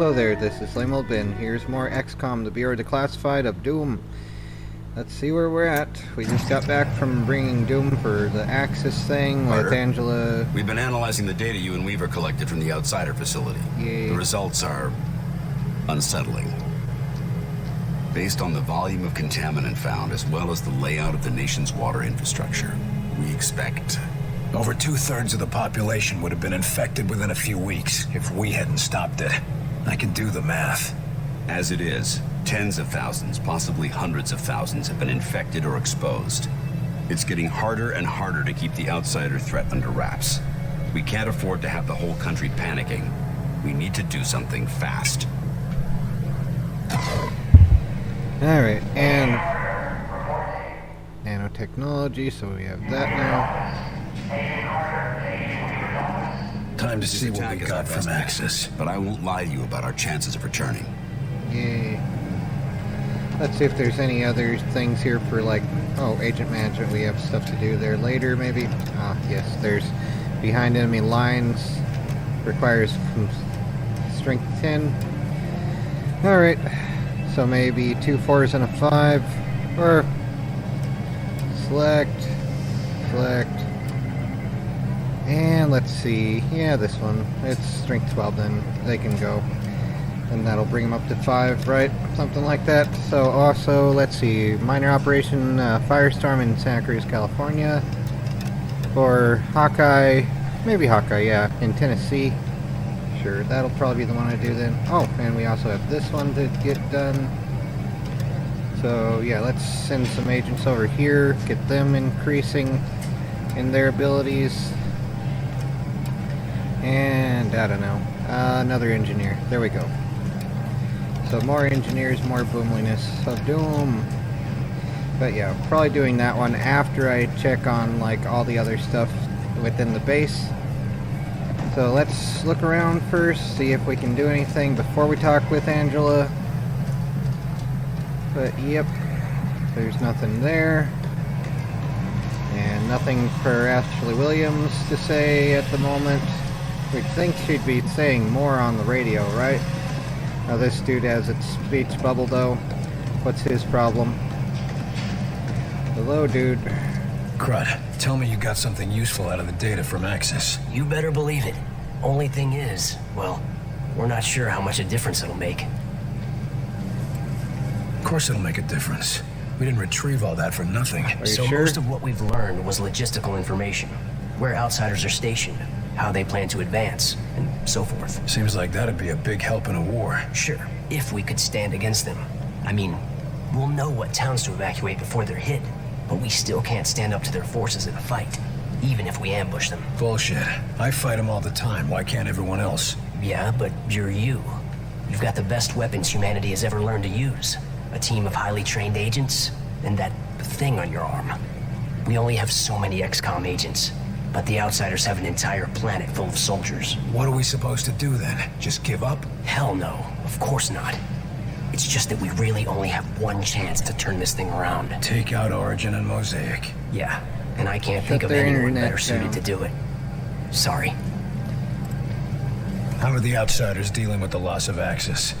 Hello there, this is Lame Old Ben. Here's more XCom The Bureau Declassified of DOOOOM. Let's see where we're at. We just got back from bringing Doom for the Axis thing with Angela. We've been analyzing the data you and Weaver collected from the Outsider facility. Yay. The results are unsettling. Based on the volume of contaminant found, as well as the layout of the nation's water infrastructure, we expect over 2/3 of the population would have been infected within a few weeks if we hadn't stopped it. I can do the math. As it is, tens of thousands, possibly hundreds of thousands have been infected or exposed. It's getting harder and harder to keep the outsider threat under wraps. We can't afford to have the whole country panicking. We need to do something fast. Alright, and nanotechnology, so we have that now. Time to see what we got from Axis. But I won't lie to you about our chances of returning. Yay. Let's see if there's any other things here for, like, oh, agent management. We have stuff to do there later, maybe. Ah, yes, there's behind enemy lines. Requires strength 10. Alright, so maybe 2 4s and a 5. Or select. And let's see. Yeah, this one. It's strength 12 then. They can go. And that'll bring them up to 5, right? Something like that. So also, let's see. Minor Operation Firestorm in Santa Cruz, California. Or Hawkeye. Maybe Hawkeye, yeah. In Tennessee. Sure, that'll probably be the one I do then. Oh, and we also have this one to get done. So, yeah, let's send some agents over here. Get them increasing in their abilities. And, I don't know, another engineer. There we go. So more engineers, more boomliness of Doom. But yeah, probably doing that one after I check on, like, all the other stuff within the base. So let's look around first, see if we can do anything before we talk with Angela. But, yep, there's nothing there. And nothing for Ashley Williams to say at the moment. We'd think she'd be saying more on the radio, right? Now this dude has its speech bubble though. What's his problem? Hello, dude. Crud, tell me you got something useful out of the data from Axis. You better believe it. Only thing is, well, we're not sure how much a difference it'll make. Of course it'll make a difference. We didn't retrieve all that for nothing. Are you so sure? Most of what we've learned was logistical information. Where outsiders are stationed, how they plan to advance, and so forth. Seems like that'd be a big help in a war. Sure, if we could stand against them. I mean, we'll know what towns to evacuate before they're hit, but we still can't stand up to their forces in a fight, even if we ambush them. Bullshit. I fight them all the time. Why can't everyone else? Yeah, but you're you. You've got the best weapons humanity has ever learned to use. A team of highly trained agents, and that thing on your arm. We only have so many XCom agents, but the Outsiders have an entire planet full of soldiers. What are we supposed to do then? Just give up? Hell no, of course not. It's just that we really only have one chance to turn this thing around. Take out Origin and Mosaic. Yeah, and I can't think of anyone better suited to do it. Sorry. How are the Outsiders dealing with the loss of Axis?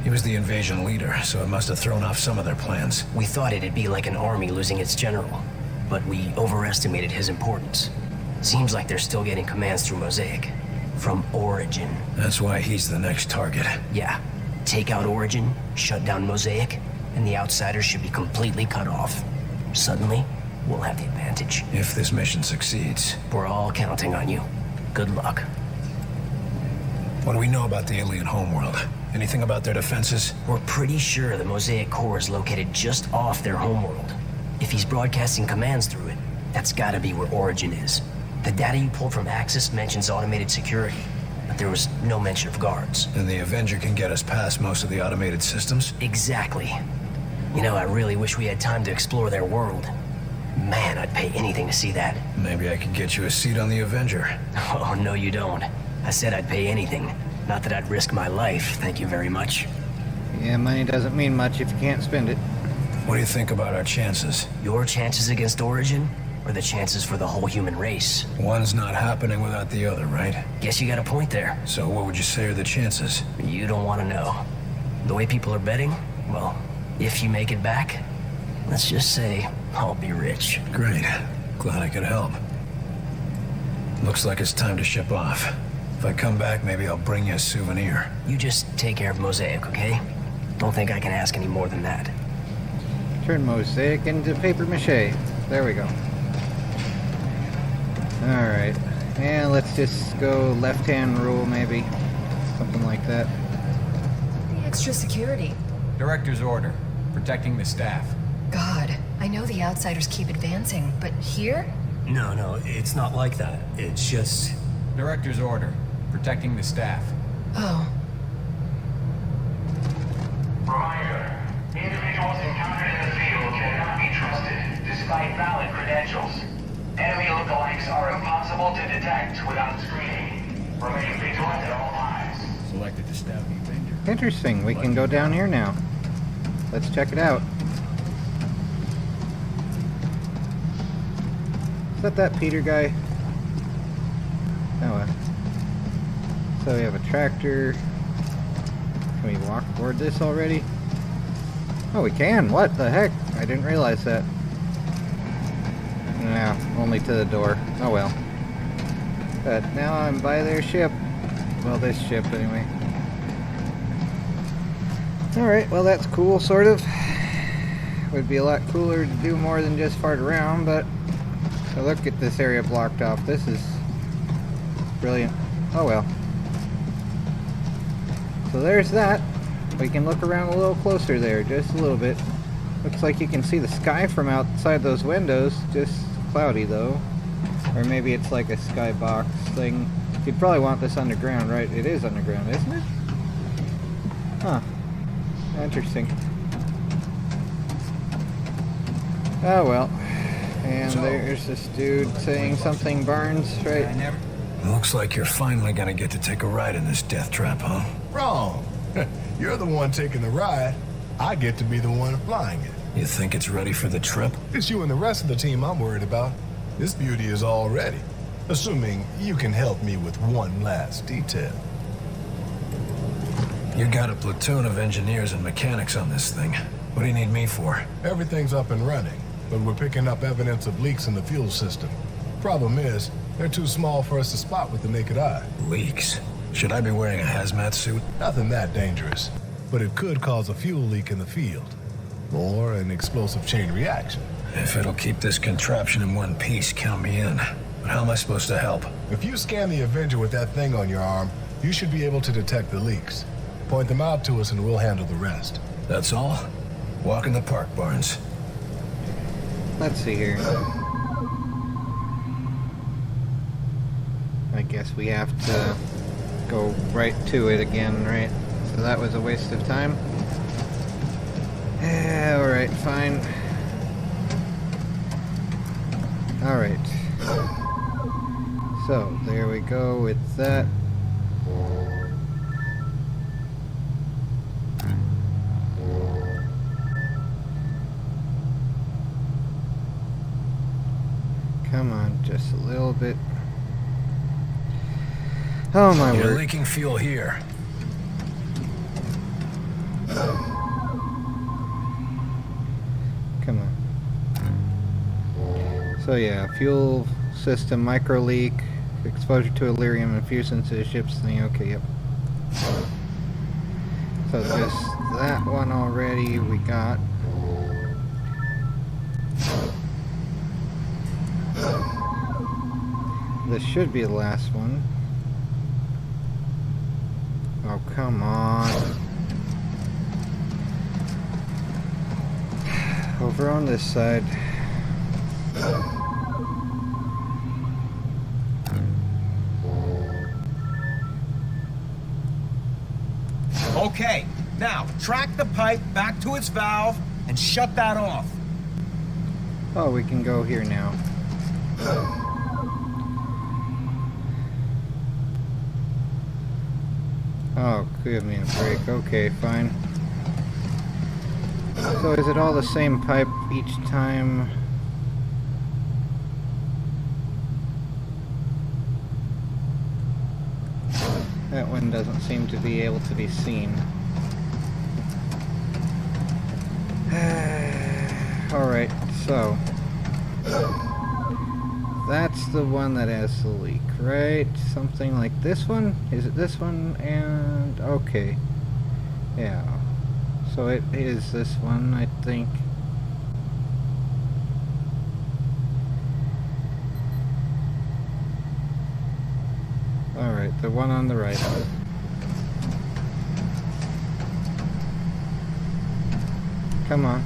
He was the invasion leader, so it must have thrown off some of their plans. We thought it'd be like an army losing its general, but we overestimated his importance. Seems like they're still getting commands through Mosaic. From Origin. That's why he's the next target. Yeah. Take out Origin, shut down Mosaic, and the Outsiders should be completely cut off. Suddenly, we'll have the advantage. If this mission succeeds. We're all counting on you. Good luck. What do we know about the alien homeworld? Anything about their defenses? We're pretty sure the Mosaic core is located just off their homeworld. If he's broadcasting commands through it, that's gotta be where Origin is. The data you pulled from Axis mentions automated security, but there was no mention of guards. And the Avenger can get us past most of the automated systems? Exactly. You know, I really wish we had time to explore their world. Man, I'd pay anything to see that. Maybe I could get you a seat on the Avenger. Oh, no you don't. I said I'd pay anything. Not that I'd risk my life, thank you very much. Yeah, money doesn't mean much if you can't spend it. What do you think about our chances? Your chances against Origin or the chances for the whole human race. One's not happening without the other, right? Guess you got a point there. So what would you say are the chances? You don't want to know. The way people are betting, well, if you make it back, let's just say I'll be rich. Great. Glad I could help. Looks like it's time to ship off. If I come back, maybe I'll bring you a souvenir. You just take care of Mosaic, okay? Don't think I can ask any more than that. Turn Mosaic into paper mache. There we go. Alright. And let's just go left-hand rule, maybe. Something like that. The extra security. Director's order. Protecting the staff. God, I know the outsiders keep advancing, but here? No, it's not like that. It's just... Director's order. Protecting the staff. Oh. Reminder, individuals encountered in the field cannot be trusted, despite valid credentials. Enemy lookalikes are impossible to detect without screening. Remain vigilant at all times. Selected to stab the Avenger. Interesting. We can go down here now. Let's check it out. Is that Peter guy? Oh, so we have a tractor. Can we walk toward this already? Oh, we can. What the heck? I didn't realize that. No, only to the door. Oh well. But now I'm by their ship. Well, this ship anyway. Alright, well that's cool, sort of. Would be a lot cooler to do more than just fart around, but... So look at this area blocked off. This is brilliant. Oh well. So there's that. We can look around a little closer there, just a little bit. Looks like you can see the sky from outside those windows. Just cloudy though. Or maybe it's like a skybox thing. You'd probably want this underground, right? It is underground, isn't it? Huh. Interesting. Oh well. And there's this dude saying something Barnes, right? Looks like you're finally gonna get to take a ride in this death trap, huh? Wrong. You're the one taking the ride. I get to be the one flying it. You think it's ready for the trip? It's you and the rest of the team I'm worried about. This beauty is all ready. Assuming you can help me with one last detail. You got a platoon of engineers and mechanics on this thing. What do you need me for? Everything's up and running, but we're picking up evidence of leaks in the fuel system. Problem is, they're too small for us to spot with the naked eye. Leaks? Should I be wearing a hazmat suit? Nothing that dangerous, but it could cause a fuel leak in the field. Or an explosive chain reaction. If it'll keep this contraption in one piece, count me in. But how am I supposed to help? If you scan the Avenger with that thing on your arm, you should be able to detect the leaks. Point them out to us and we'll handle the rest. That's all? Walk in the park, Barnes. Let's see here. I guess we have to go right to it again, right? So that was a waste of time. Yeah, alright, fine. Alright. So, there we go with that. Come on, just a little bit. Oh my You're word. leaking fuel here. Come on. So yeah, fuel system micro leak, exposure to Illyrium and fusion to the ship's thing. Okay, yep. So just that one already we got. This should be the last one. Oh, come on. Over on this side. Okay, now track the pipe back to its valve and shut that off. Oh, we can go here now. Oh, give me a break. Okay, fine. So is it all the same pipe each time? That one doesn't seem to be able to be seen. Alright, so that's the one that has the leak, right? Something like this one? Is it this one? And okay. Yeah. So it is this one, I think. Alright, the one on the right. Come on.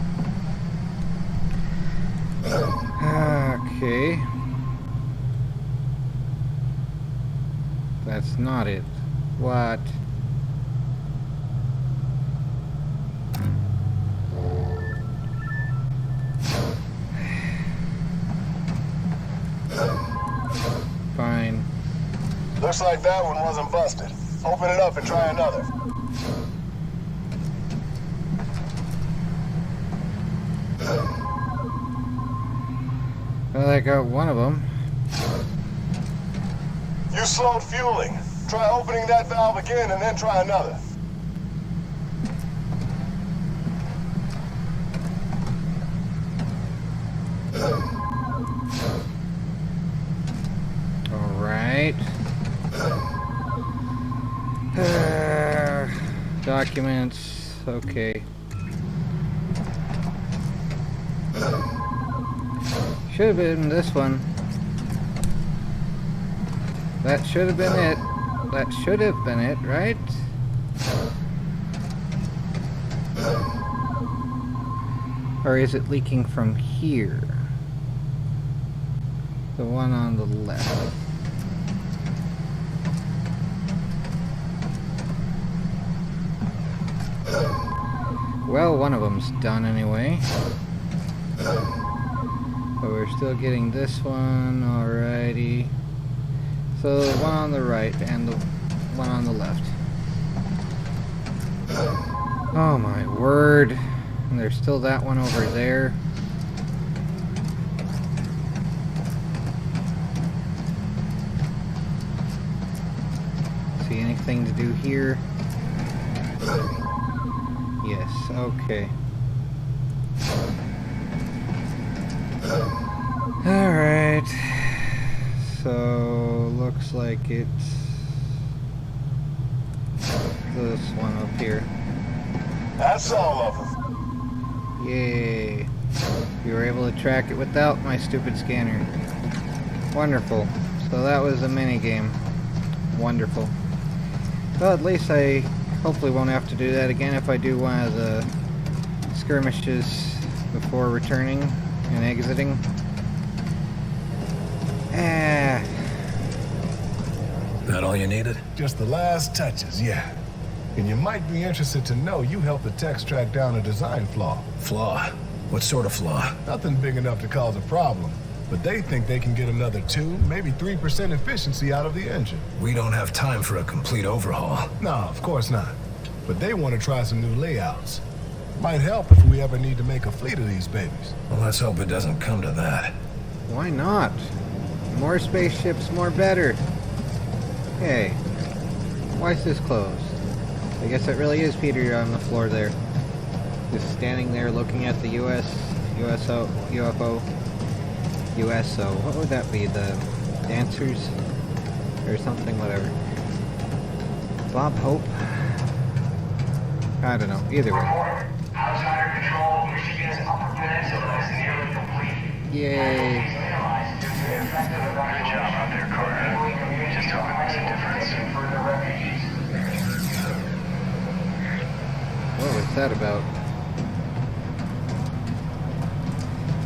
Okay. That's not it. What? Fine. Looks like that one wasn't busted. Open it up and try another. Well, I got one of them. You slowed fueling. Try opening that valve again and then try another. Alright. Documents. Okay. Should have been this one. That should have been it. That should have been it, right? Or is it leaking from here? The one on the left. Well, one of them's done anyway. But we're still getting this one, alrighty. So the one on the right and the one on the left. Oh my word. And there's still that one over there. See anything to do here? Yes, okay. Alright. So, looks like it's this one up here. That's all of them. Yay. You were able to track it without my stupid scanner. Wonderful. So that was a mini game. Wonderful. Well, at least I hopefully won't have to do that again if I do one of the skirmishes before returning and exiting. That all you needed? Just the last touches, yeah. And you might be interested to know you helped the techs track down a design flaw. Flaw? What sort of flaw? Nothing big enough to cause a problem, but they think they can get another 2, maybe 3% efficiency out of the engine. We don't have time for a complete overhaul. No, of course not. But they want to try some new layouts. Might help if we ever need to make a fleet of these babies. Well, let's hope it doesn't come to that. Why not? More spaceships, more better. Hey, why is this closed? I guess it really is Peter on the floor there. Just standing there looking at the UFO. What would that be? The dancers? Or something, whatever. Bob Hope? I don't know, either way. Outsider control, Michigan's Upper Peninsula is nearly complete. Yay. Good job out there, Carter. Just hope it makes a difference. What was that about?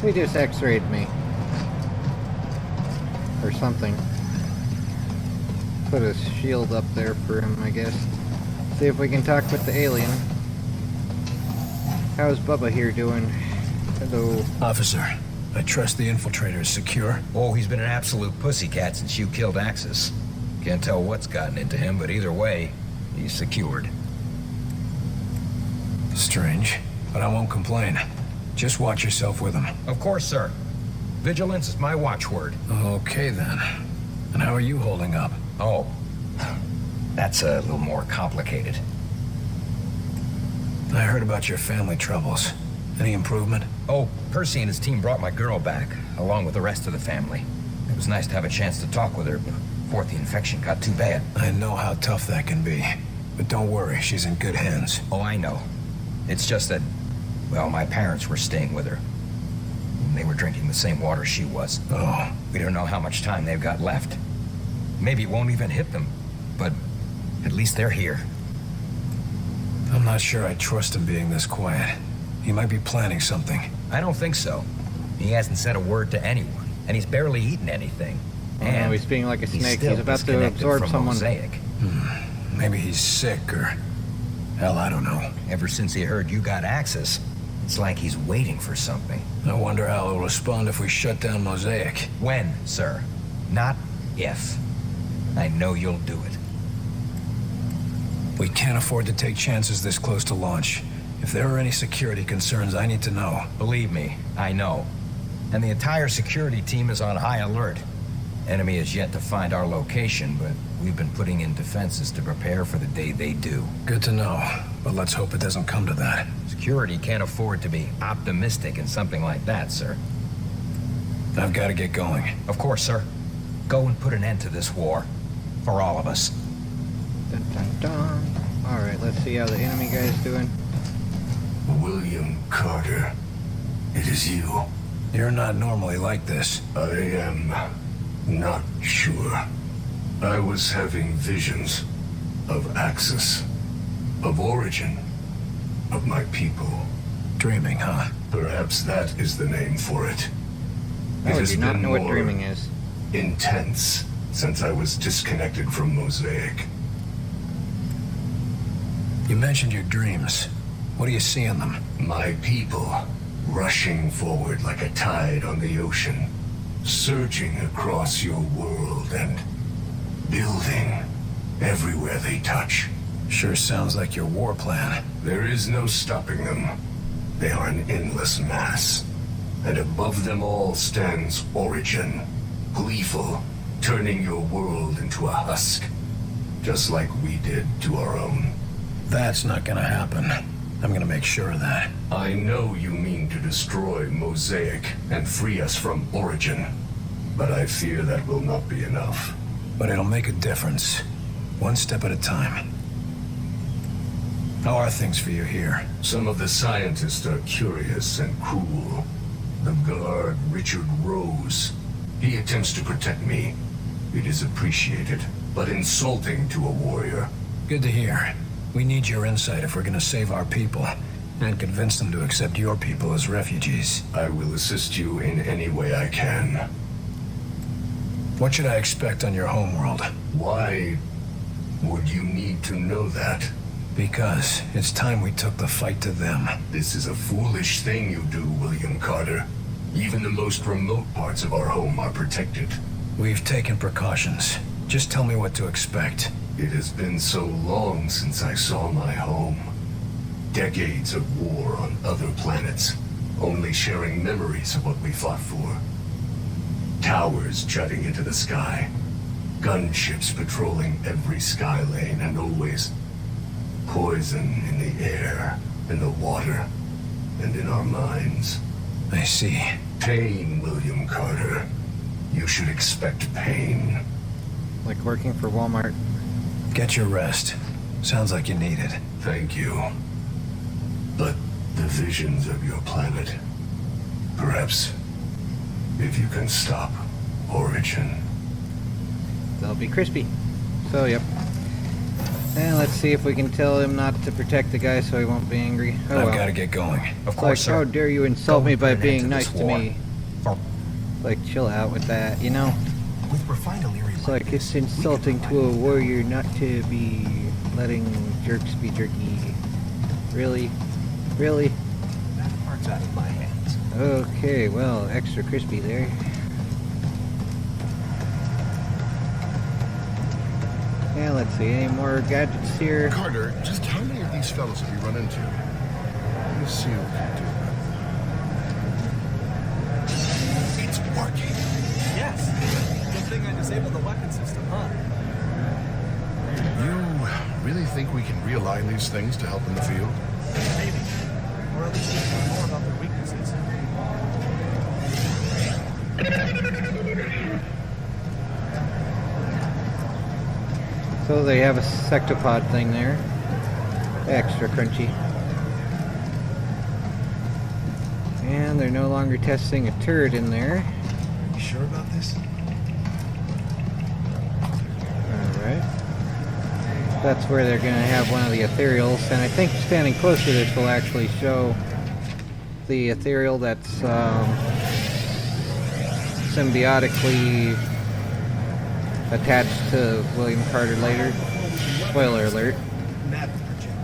He just x-rayed me. Or something. Put a shield up there for him, I guess. See if we can talk with the alien. How's Bubba here doing? Hello. Officer, I trust the infiltrator is secure. Oh, he's been an absolute pussycat since you killed Axis. Can't tell what's gotten into him, but either way, he's secured. Strange, but I won't complain. Just watch yourself with him. Of course, sir. Vigilance is my watchword. Okay, then. And how are you holding up? Oh. That's a little more complicated. I heard about your family troubles. Any improvement? Oh, Percy and his team brought my girl back, along with the rest of the family. It was nice to have a chance to talk with her before the infection got too bad. I know how tough that can be. But don't worry, she's in good hands. Oh, I know. It's just that, well, my parents were staying with her. They were drinking the same water she was. Oh. We don't know how much time they've got left. Maybe it won't even hit them, but at least they're here. I'm not sure I trust him being this quiet. He might be planning something. I don't think so. He hasn't said a word to anyone, and he's barely eaten anything. And he's being like a snake. He's about to disconnected absorb from someone. Mosaic. Maybe he's sick or... Hell, I don't know. Ever since he heard you got access, it's like he's waiting for something. I wonder how he'll respond if we shut down Mosaic. When, sir? Not if. I know you'll do it. We can't afford to take chances this close to launch. If there are any security concerns, I need to know. Believe me, I know. And the entire security team is on high alert. Enemy is yet to find our location, but we've been putting in defenses to prepare for the day they do. Good to know, but let's hope it doesn't come to that. Security can't afford to be optimistic in something like that, sir. I've got to get going. Of course, sir. Go and put an end to this war. For all of us. Dun, dun, dun. Alright, let's see how the enemy guy's doing. William Carter, it is you. You're not normally like this. I am not sure. I was having visions of Axis, of origin, of my people. Dreaming, huh? Perhaps that is the name for it. I do not know what dreaming is. Intense since I was disconnected from Mosaic. You mentioned your dreams. What do you see in them? My people rushing forward like a tide on the ocean, surging across your world and building everywhere they touch. Sure sounds like your war plan. There is no stopping them. They are an endless mass. And above them all stands Origin, gleeful, turning your world into a husk, just like we did to our own. That's not gonna happen. I'm gonna make sure of that. I know you mean to destroy Mosaic and free us from Origin, but I fear that will not be enough. But it'll make a difference. One step at a time. How are things for you here? Some of the scientists are curious and cruel. The guard, Richard Rose, he attempts to protect me. It is appreciated, but insulting to a warrior. Good to hear. We need your insight if we're gonna save our people, and convince them to accept your people as refugees. I will assist you in any way I can. What should I expect on your homeworld? Why would you need to know that? Because it's time we took the fight to them. This is a foolish thing you do, William Carter. Even the most remote parts of our home are protected. We've taken precautions. Just tell me what to expect. It has been so long since I saw my home. Decades of war on other planets, only sharing memories of what we fought for. Towers jutting into the sky, gunships patrolling every sky lane, and always poison in the air, in the water, and in our minds. I see. Pain, William Carter. You should expect pain. Like working for Walmart. Get your rest. Sounds like you need it. Thank you. But the visions of your planet, perhaps, if you can stop Origin. They'll be crispy. So, yep. And let's see if we can tell him not to protect the guy so he won't be angry. Oh, I've well. got to get going. Of It's course, like, sir. how dare you insult Go me by and put an end being to nice this to war. me? Like, chill out with that, you know? With refined Illyrian It's like it's insulting to a warrior not to be letting jerks be jerky. Really? Really? that part's out of my hands. Okay, well, extra crispy there. Yeah, let's see, any more gadgets here? Carter, just how many of these fellows have you run into? Let me see what you do. It's working. Yes. Good thing I disabled the weapon system, huh? You think we can realign these things to help in the field? Maybe. Or at least learn more about their weaknesses. So they have a sectopod thing there. Extra crunchy. And they're no longer testing a turret in there. You sure about this? Alright. That's where they're going to have one of the ethereals. And I think standing close to this will actually show the ethereal that's symbiotically attached to William Carter later. Spoiler alert.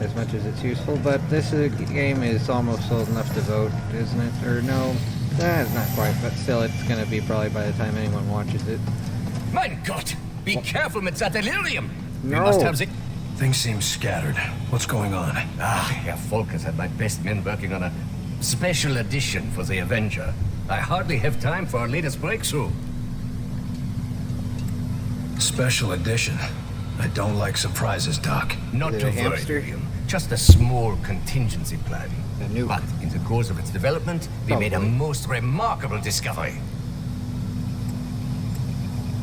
As much as it's useful, but this game is almost old enough to vote, isn't it? Or no, it's not quite, but still it's going to be probably by the time anyone watches it. Mein Gott! Be careful with that delirium! No. We must have the... Things seem scattered. What's going on? Herr Volkers had my best men working on a special edition for the Avenger. I hardly have time for our latest breakthrough. Special edition. I don't like surprises, Doc. Not Is to it a worry, hamster? William. Just a small contingency plan. A nuke. But in the course of its development, we made a Probably. most remarkable discovery.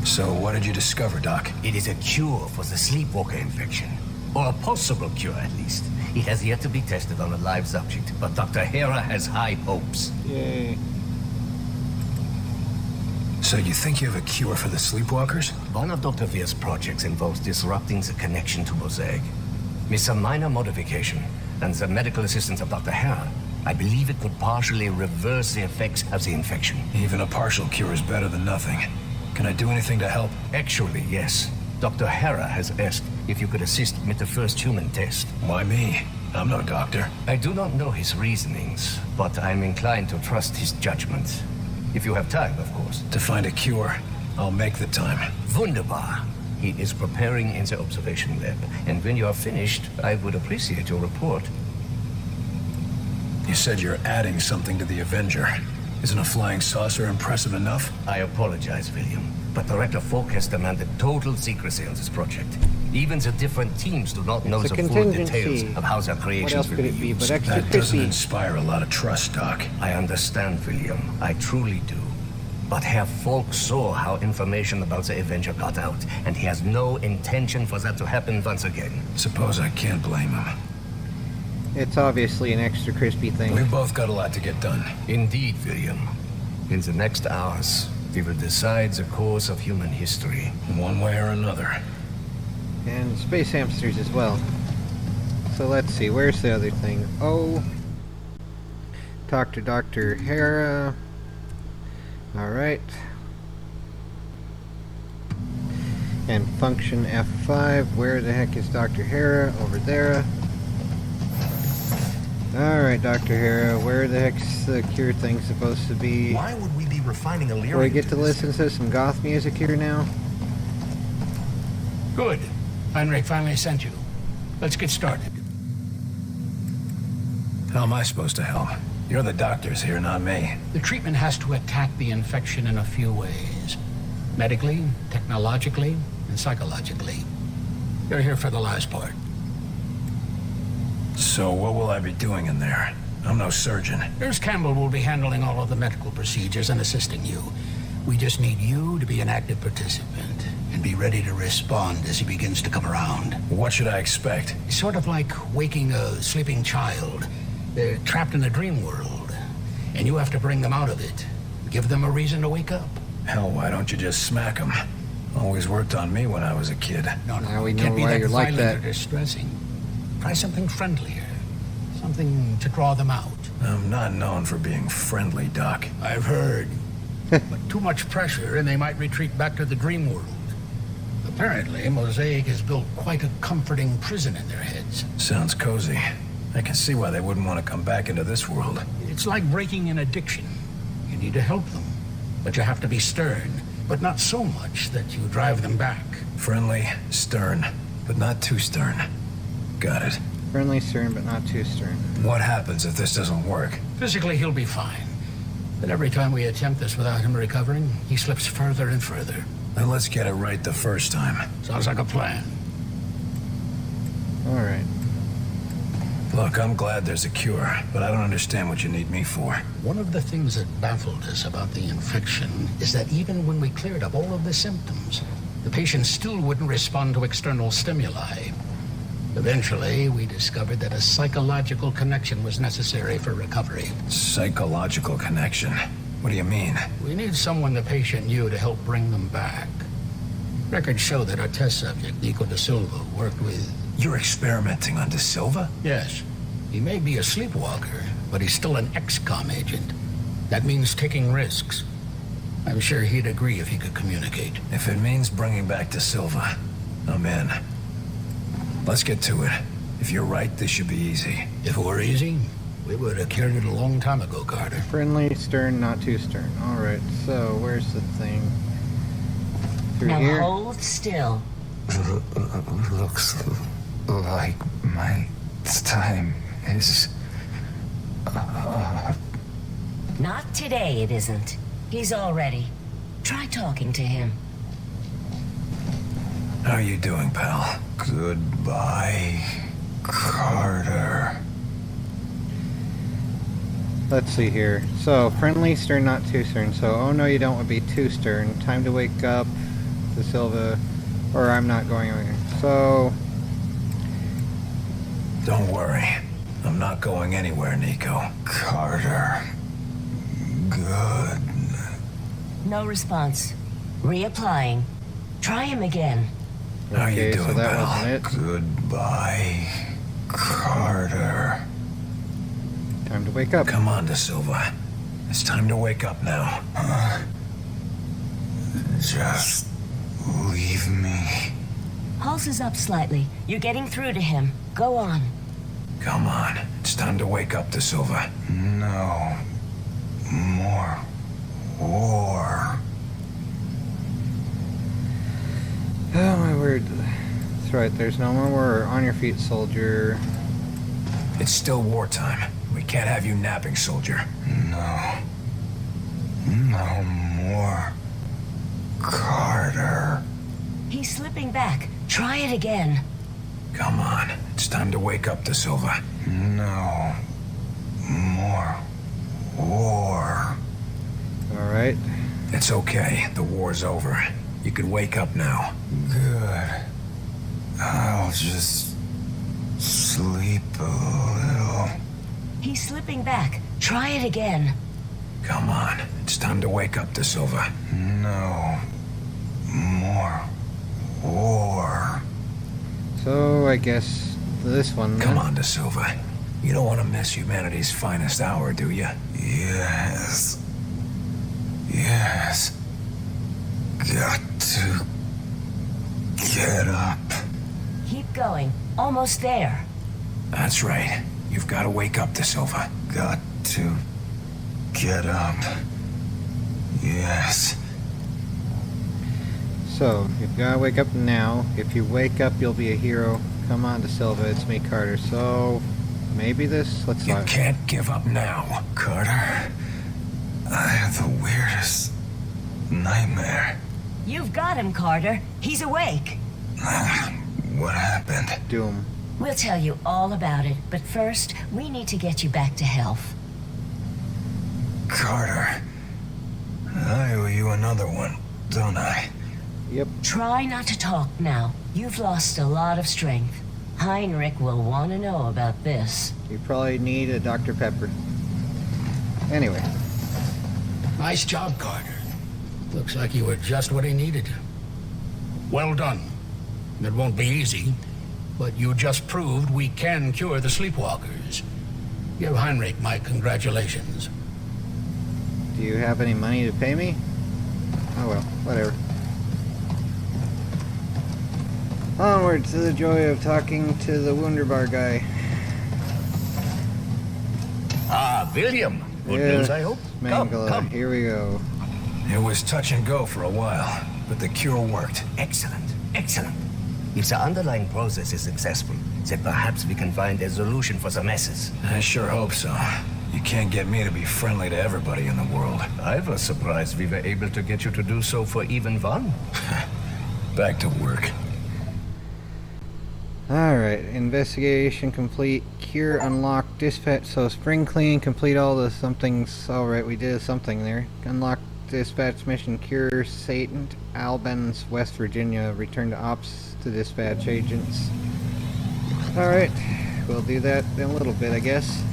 So what did you discover, Doc? It is a cure for the sleepwalker infection. Or a possible cure, at least. It has yet to be tested on a live subject, but Dr. Hera has high hopes. Yay. So you think you have a cure for the sleepwalkers? One of Dr. Veer's projects involves disrupting the connection to Mosaic. With some minor modification, and the medical assistance of Dr. Hera, I believe it could partially reverse the effects of the infection. Even a partial cure is better than nothing. Can I do anything to help? Actually, yes. Dr. Hera has asked if you could assist with the first human test. Why me? I'm no doctor. I do not know his reasonings, but I'm inclined to trust his judgment. If you have time, of course. To find a cure, I'll make the time. Wunderbar. He is preparing in the observation lab, and when you are finished, I would appreciate your report. You said you're adding something to the Avenger. Isn't a flying saucer impressive enough? I apologize, William, but Director Falk has demanded total secrecy on this project. Even the different teams do not know It's a the full contingency. details of how their What creations else will could be it be used. but extra That doesn't crispy? inspire a lot of trust, Doc. I understand, William. I truly do. But Herr Falk saw how information about the Avenger got out, and he has no intention for that to happen once again. Suppose I can't blame him. It's obviously an extra crispy thing. We've both got a lot to get done. Indeed, William. In the next hours, we will decide the course of human history. One way or another. And space hamsters as well. So let's see, where's the other thing? Oh, talk to Dr. Hera. Alright. And function F5. Where the heck is Dr. Hera? Over there. Alright, Dr. Hera, where the heck's the cure thing supposed to be? Why would we be refining Illyrium? Do I get to listen to some goth music here now? Good. Heinrich finally sent you. Let's get started. How am I supposed to help? You're the doctors here, not me. The treatment has to attack the infection in a few ways. Medically, technologically, and psychologically. You're here for the last part. So what will I be doing in there? I'm no surgeon. Nurse Campbell will be handling all of the medical procedures and assisting you. We just need you to be an active participant and be ready to respond as he begins to come around. What should I expect? It's sort of like waking a sleeping child. They're trapped in a dream world, and you have to bring them out of it. Give them a reason to wake up. Hell, why don't you just smack them? Always worked on me when I was a kid. No, Now we it know can't be why that you're like violent that. or distressing. Try something friendlier. Something to draw them out. I'm not known for being friendly, Doc. I've heard. But too much pressure and they might retreat back to the dream world. Apparently, Mosaic has built quite a comforting prison in their heads. Sounds cozy. I can see why they wouldn't want to come back into this world. It's like breaking an addiction. You need to help them, but you have to be stern, but not so much that you drive them back. Friendly, stern, but not too stern. Got it. Friendly, stern, but not too stern. What happens if this doesn't work? Physically, he'll be fine. But every time we attempt this without him recovering, he slips further and further. Then let's get it right the first time. Sounds like a plan. Alright. Look, I'm glad there's a cure, but I don't understand what you need me for. One of the things that baffled us about the infection is that even when we cleared up all of the symptoms, the patient still wouldn't respond to external stimuli. Eventually, we discovered that a psychological connection was necessary for recovery. Psychological connection? What do you mean? We need someone the patient knew to help bring them back. Records show that our test subject, Nico Da Silva, worked with... You're experimenting on Da Silva? Yes. He may be a sleepwalker, but he's still an XCom agent. That means taking risks. I'm sure he'd agree if he could communicate. If it means bringing back Da Silva, I'm in. Let's get to it. If you're right, this should be easy. If it were easy, we would have cured it a long time ago, Carter. Friendly, stern, not too stern. Alright, so where's the thing? Through now here? Hold still. Looks like my time is... Not today, it isn't. He's all ready. Try talking to him. How are you doing, pal? Goodbye, Carter. Let's see here. So, friendly, stern, not too stern. So, oh no, you don't want to be too stern. Time to wake up, Da Silva, or I'm not going anywhere. So... Don't worry. I'm not going anywhere, Nico. Carter. Good. No response. Reapplying. Try him again. How are you doing, so that pal? wasn't it. Goodbye, Carter. Time to wake up. Come on, Da Silva. It's time to wake up now. Just leave me. Pulse is up slightly. You're getting through to him. Go on. Come on. It's time to wake up, Da Silva. No. More war. Oh my word. That's right, there's no more war. On your feet, soldier. It's still wartime. We can't have you napping, soldier. No. No more. Carter. He's slipping back. Try it again. Come on. It's time to wake up, Da Silva. No. More war. Alright. It's okay. The war's over. You can wake up now. Good. I'll just sleep a little. He's slipping back. Try it again. Come on. It's time to wake up, Da Silva. No. More war. So, I guess this one... Come on, Da Silva. You don't want to miss humanity's finest hour, do you? Yes. Yes. Got to get up. Keep going. Almost there. That's right. You've got to wake up, Da Silva. Got to get up. Yes. So, you've got to wake up now. If you wake up, you'll be a hero. Come on, Da Silva. It's me, Carter. So, maybe this... Let's You can't give up now. Carter, I had the weirdest nightmare. You've got him, Carter. He's awake. What happened? Doom. We'll tell you all about it, but first, we need to get you back to health. Carter, I owe you another one, don't I? Yep. Try not to talk now. You've lost a lot of strength. Heinrich will want to know about this. You probably need a Dr. Pepper. Anyway. Nice job, Carter. Looks like you were just what he needed. Well done. It won't be easy, but you just proved we can cure the sleepwalkers. Give Heinrich my congratulations. Do you have any money to pay me? Oh well, whatever. Onward to the joy of talking to the Wunderbar guy. Ah, William. Good Yes, news, I hope. Mangala, here we go. It was touch and go for a while, but the cure worked. Excellent. Excellent. If the underlying process is successful, then perhaps we can find a solution for the messes. I sure hope so. You can't get me to be friendly to everybody in the world. I was surprised we were able to get you to do so for even one. Back to work. Alright, investigation complete, cure unlocked, dispatch, so spring clean, complete all the somethings. Alright, we did something there. Unlock dispatch mission, cure St. Albans, West Virginia, return to ops to dispatch agents. Alright, we'll do that in a little bit, I guess.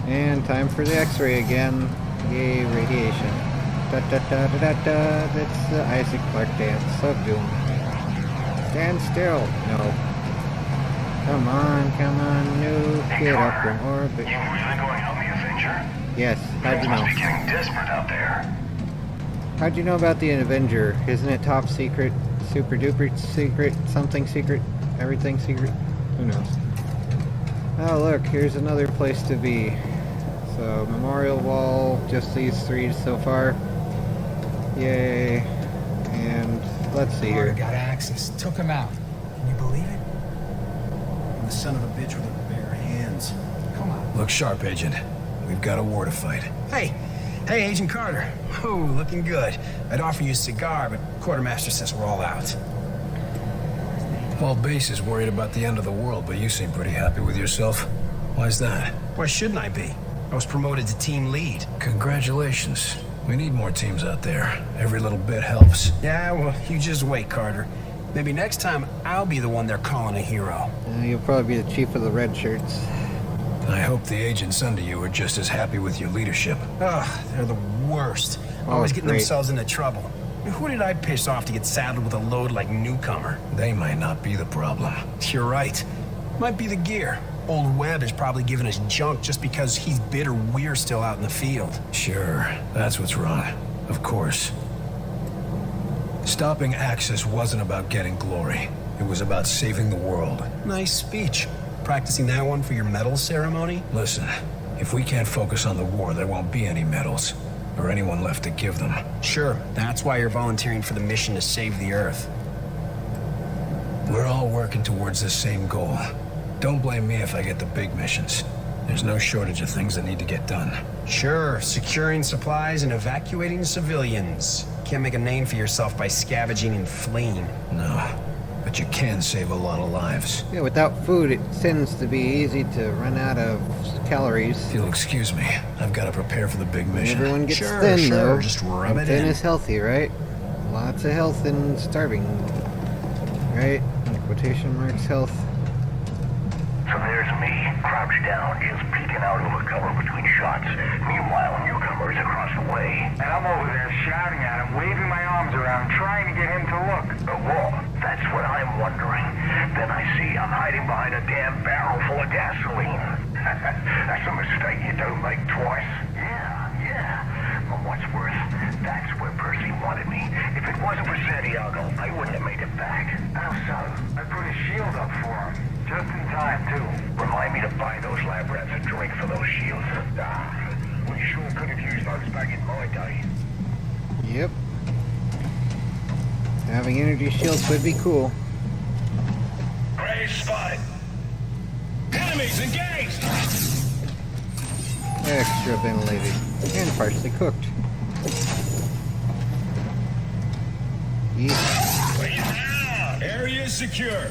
And time for the x-ray again. Yay, radiation. Da da da da da da, that's the Isaac Clarke dance of doom. Stand still. No. Come on, no. Get up from orbit. You really going on the Avenger? Yes, how'd you know? Must be getting desperate out there. How'd you know about the Avenger? Isn't it top secret, super duper secret, something secret, everything secret? Who knows? Oh look, here's another place to be. So, memorial wall, just these three so far. Yay. And let's see here. Got access, took him out. Can you believe it? I'm the son of a bitch with her bare hands. Come on. Look sharp, Agent. We've got a war to fight. Hey, Agent Carter. Oh, looking good. I'd offer you a cigar, but Quartermaster says we're all out. All base is worried about the end of the world, but you seem pretty happy with yourself. Why's that? Why shouldn't I be? I was promoted to team lead. Congratulations. We need more teams out there. Every little bit helps. Yeah, well, you just wait, Carter. Maybe next time I'll be the one they're calling a hero. You'll probably be the chief of the red shirts. I hope the agents under you are just as happy with your leadership. Ugh, they're the worst. Always getting themselves into trouble. Who did I piss off to get saddled with a load like newcomer? They might not be the problem. You're right. Might be the gear. Old Webb is probably giving us junk just because he's bitter we're still out in the field. Sure, that's what's wrong. Of course. Stopping Axis wasn't about getting glory. It was about saving the world. Nice speech. Practicing that one for your medal ceremony? Listen, if we can't focus on the war, there won't be any medals. Or anyone left to give them. Sure, that's why you're volunteering for the mission to save the Earth. We're all working towards the same goal. Don't blame me if I get the big missions. There's no shortage of things that need to get done. Sure, securing supplies and evacuating civilians. Can't make a name for yourself by scavenging and fleeing. No, but you can save a lot of lives. Yeah, without food, it tends to be easy to run out of calories. If you'll excuse me, I've got to prepare for the big mission. Everyone gets thin, though. Just rub it thin in. is healthy, right? Lots of health in starving, right? In quotation marks, health. So there's me, crouched down, just peeking out over cover between shots. Meanwhile, newcomers across the way. And I'm over there shouting at him, waving my arms around, trying to get him to look. Well, that's what I'm wondering. Then I see I'm hiding behind a damn barrel full of gasoline. That's a mistake you don't make twice. Yeah. But what's worse, that's where Percy wanted me. If it wasn't for Santiago, I wouldn't have made it back. How so? I put a shield up for him. Just in time, too. Remind me to buy those lab rats a drink for those shields. We sure could have used those back in my day. Yep. Having energy shields would be cool. Prey spotted. Enemies engaged! Extra ventilated. And partially cooked. Yeah. Area secure.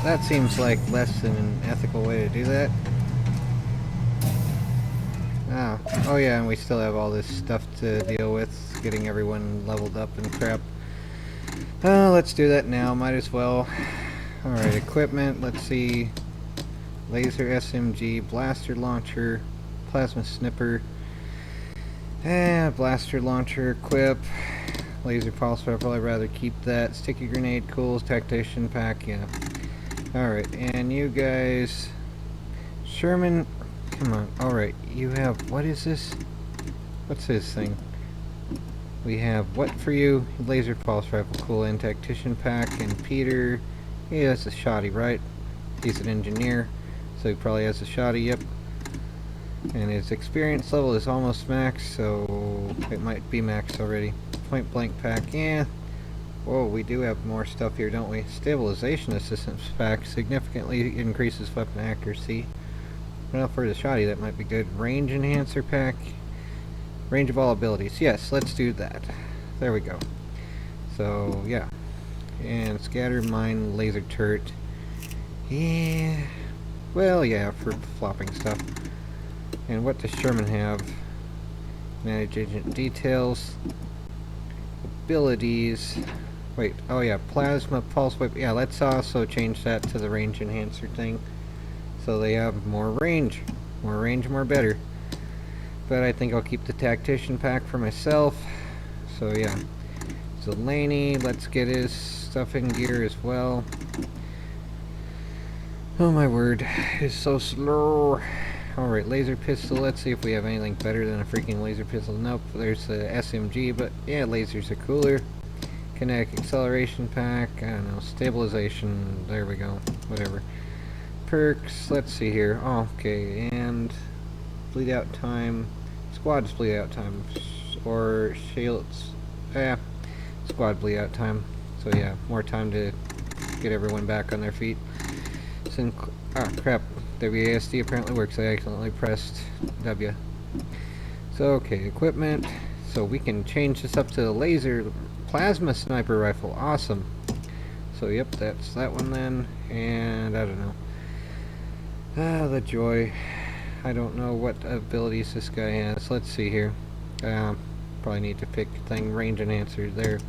That seems like less than an ethical way to do that. Oh yeah, and we still have all this stuff to deal with, getting everyone leveled up and crap. Let's do that now, might as well. Alright, equipment, let's see. Laser SMG, blaster launcher, plasma snipper, blaster launcher, equip, laser pulse rifle, I'd rather keep that. Sticky grenade, cools, tactician pack, yeah. Alright, and you guys, Sherman, come on, alright, you have, what is this? What's this thing? We have what for you? Laser pulse rifle, cool, and tactician pack, and Peter, he has a shoddy, right? He's an engineer, so he probably has a shoddy, yep. And his experience level is almost max, so it might be max already. Point blank pack, yeah. Whoa, we do have more stuff here, don't we? Stabilization assistance pack significantly increases weapon accuracy. Well, for the shoddy, that might be good. Range enhancer pack. Range of all abilities. Yes, let's do that. There we go. So, yeah. And scatter, mine, laser turret. Yeah. Well, yeah, for flopping stuff. And what does Sherman have? Manage agent details. Abilities. Wait, oh yeah, plasma, pulse whip. Yeah, let's also change that to the range enhancer thing. So they have more range. More range, more better. But I think I'll keep the tactician pack for myself. So yeah. So Laney, let's get his stuff in gear as well. Oh my word, it's so slow. Alright, laser pistol. Let's see if we have anything better than a freaking laser pistol. Nope, there's the SMG, but yeah, lasers are cooler. Kinetic acceleration pack, I don't know, stabilization, there we go, whatever. Perks, let's see here. Oh, okay, and bleed out time, squad's bleed out time, or shields, squad bleed out time. So yeah, more time to get everyone back on their feet. Ah, crap. WASD apparently works. I accidentally pressed W. So, okay, equipment. So we can change this up to the laser plasma sniper rifle. Awesome. So, yep, that's that one then. And I don't know. Ah, the joy. I don't know what abilities this guy has. Let's see here. Probably need to pick thing range enhancer there.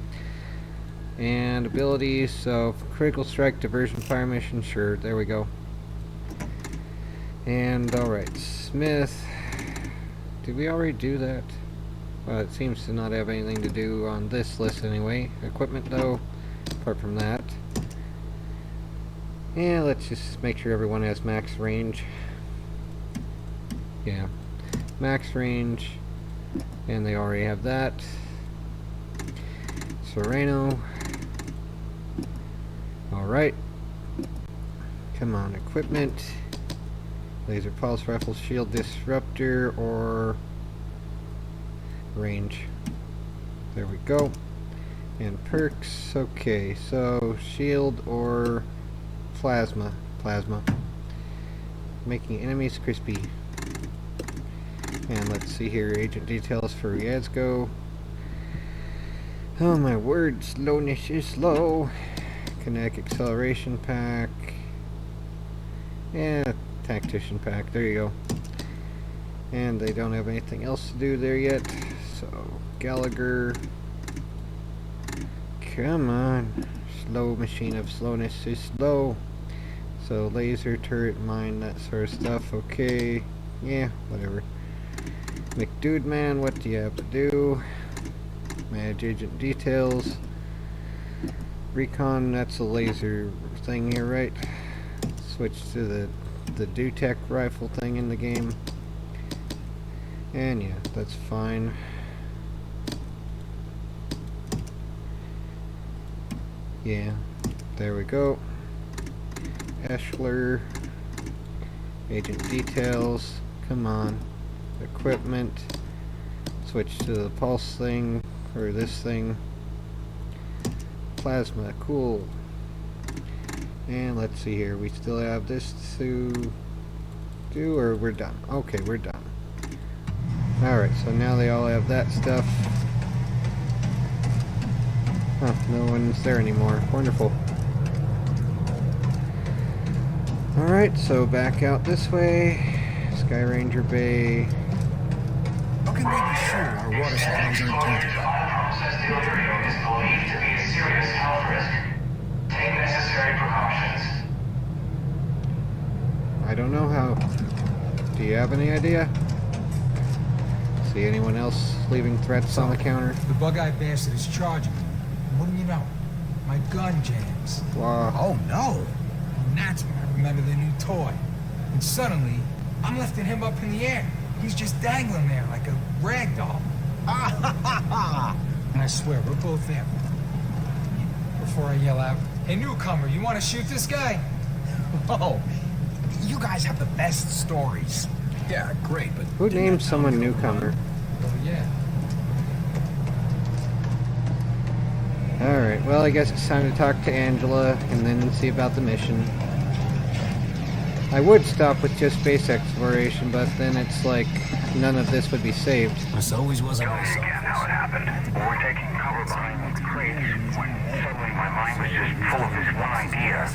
And abilities. So, critical strike, diversion, fire mission. Sure, there we go. And, alright, Smith. Did we already do that? Well, it seems to not have anything to do on this list anyway. Equipment, though, apart from that. Yeah, let's just make sure everyone has max range. Yeah, max range. And they already have that. Sereno. Alright. Come on, equipment. Laser pulse rifle, shield disruptor, or range. There we go. And perks. Okay, so shield or plasma. Plasma. Making enemies crispy. And let's see here, agent details for Yazgo. Oh my word, slowness is slow. Kinetic acceleration pack. Yeah, tactician pack, there you go. And they don't have anything else to do there yet. So, Gallagher. Come on. Slow machine of slowness is slow. So, laser, turret, mine, that sort of stuff. Okay. Yeah, whatever. McDude man, what do you have to do? Manage agent details. Recon, that's a laser thing here, right? Switch to the DOOOOM rifle thing in the game. And yeah, that's fine. Yeah, there we go. Eschler. Agent details. Come on. Equipment. Switch to the pulse thing, or this thing. Plasma, cool. And let's see here, we still have this to do, or we're done? Okay, we're done. Alright, so now they all have that stuff. Huh, no one's there anymore. Wonderful. Alright, so back out this way. Sky Ranger Bay. How can we be sure our water supplies aren't tainted? Unprocessed delirium is believed to be a serious health risk. Take necessary precautions. I don't know how. Do you have any idea? See anyone else leaving threats on the counter? The bug-eyed bastard is charging me. What do you know? My gun jams. Wow. Oh no! And that's when I remember the new toy. And suddenly, I'm lifting him up in the air. He's just dangling there like a rag doll. And I swear, we're both there. Before I yell out, "Hey newcomer, you want to shoot this guy?" Oh, you guys have the best stories. Yeah, great, but... Who named someone newcomer? Oh yeah. Alright, well I guess it's time to talk to Angela and then see about the mission. I would stop with just space exploration, but then it's like, none of this would be saved. This always was Tell me again how it happened. We're taking cover behind these crates when suddenly my mind was just full of this one idea.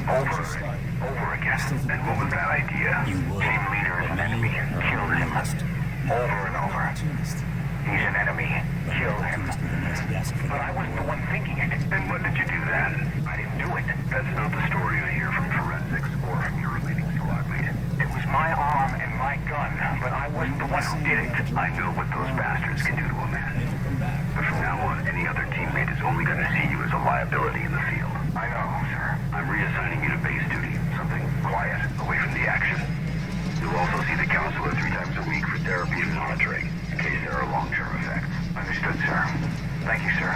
Over again. And what was that idea? Team leader is an enemy. Kill him. Over and over. He's an enemy. Kill him. But I wasn't the one thinking it. Then what did you do then? I didn't do it. That's not the story I hear from forensics or from your leading squad mate. It was my arm and my gun, but I wasn't the one who did it. I know what those bastards can do to a man. But from now on, any other teammate is only going to see you as a liability in the field. I know, sir. I'm reassigning you to base duty. Something quiet, away from the action. You'll also see the counselor 3 times a week for therapy and monitoring, in case there are long-term effects. Understood, sir. Thank you, sir.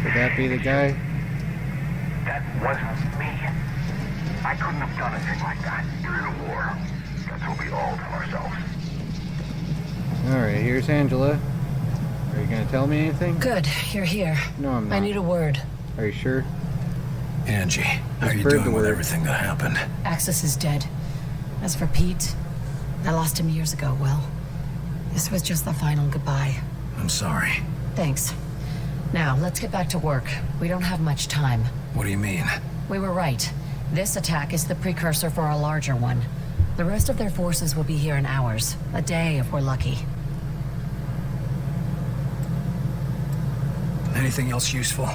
Would that be the guy? That wasn't me. I couldn't have done a thing like that. You're in a war. That's what we all tell ourselves. Alright, here's Angela. Are you gonna tell me anything? Good, you're here. No, I'm not. I need a word. Are you sure? Angie, how are you Spread the doing with word. everything that happened? Axis is dead. As for Pete, I lost him years ago, Will. This was just the final goodbye. I'm sorry. Thanks. Now, let's get back to work. We don't have much time. What do you mean? We were right. This attack is the precursor for a larger one. The rest of their forces will be here in hours. A day if we're lucky. Anything else useful?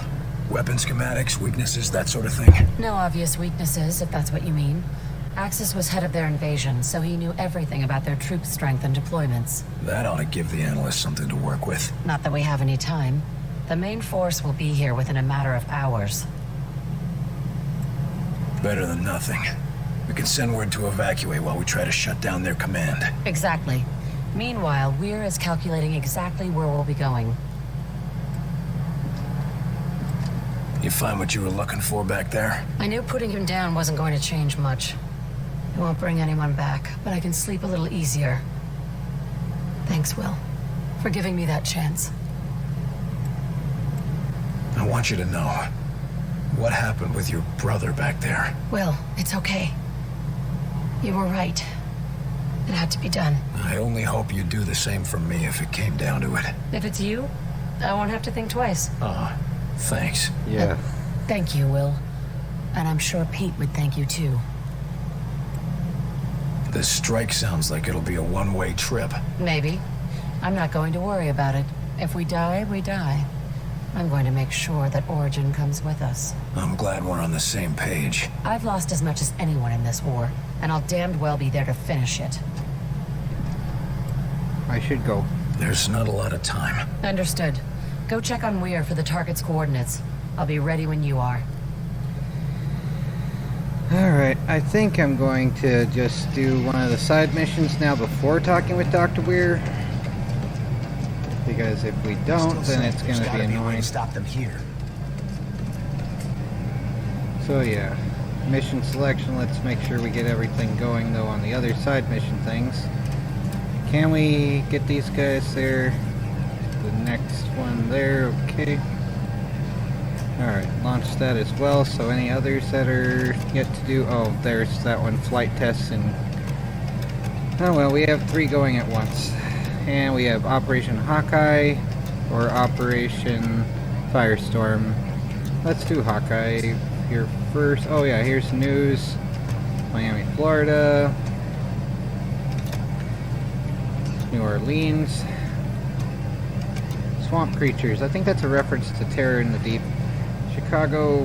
Weapon schematics, weaknesses, that sort of thing? No obvious weaknesses, if that's what you mean. Axis was head of their invasion, so he knew everything about their troop strength and deployments. That ought to give the analysts something to work with. Not that we have any time. The main force will be here within a matter of hours. Better than nothing. We can send word to evacuate while we try to shut down their command. Exactly. Meanwhile, Weir is calculating exactly where we'll be going. You find what you were looking for back there? I knew putting him down wasn't going to change much. It won't bring anyone back, but I can sleep a little easier. Thanks, Will, for giving me that chance. I want you to know what happened with your brother back there. Will, it's okay. You were right. It had to be done. I only hope you'd do the same for me if it came down to it. If it's you, I won't have to think twice. Thanks. Yeah. Thank you, Will. And I'm sure Pete would thank you too. This strike sounds like it'll be a one-way trip. Maybe. I'm not going to worry about it. If we die, we die. I'm going to make sure that Origin comes with us. I'm glad we're on the same page. I've lost as much as anyone in this war, and I'll damned well be there to finish it. I should go. There's not a lot of time. Understood. Go check on Weir for the target's coordinates. I'll be ready when you are. Alright, I think I'm going to just do one of the side missions now before talking with Dr. Weir. Because if we don't, then it's going to be annoying. Stop them here. So yeah, mission selection, let's make sure we get everything going though on the other side mission things. Can we get these guys there? The next one there, okay. Alright, launch that as well, so any others that are yet to do... Oh, there's that one, flight tests and... Oh well, we have 3 going at once. And we have Operation Hawkeye or Operation Firestorm. Let's do Hawkeye here first. Oh yeah, here's news. Miami, Florida. New Orleans. Swamp creatures. I think that's a reference to Terror in the Deep. Chicago.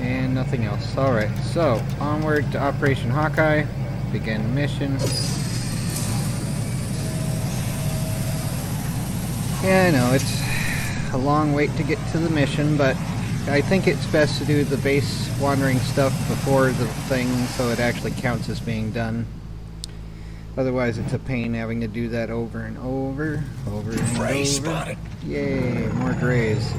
And nothing else. Alright, so onward to Operation Hawkeye. Begin mission. Yeah, I know, it's a long wait to get to the mission, but I think it's best to do the base wandering stuff before the thing so it actually counts as being done. Otherwise it's a pain having to do that over and over, and Gray over. spotted. Yay, more grays.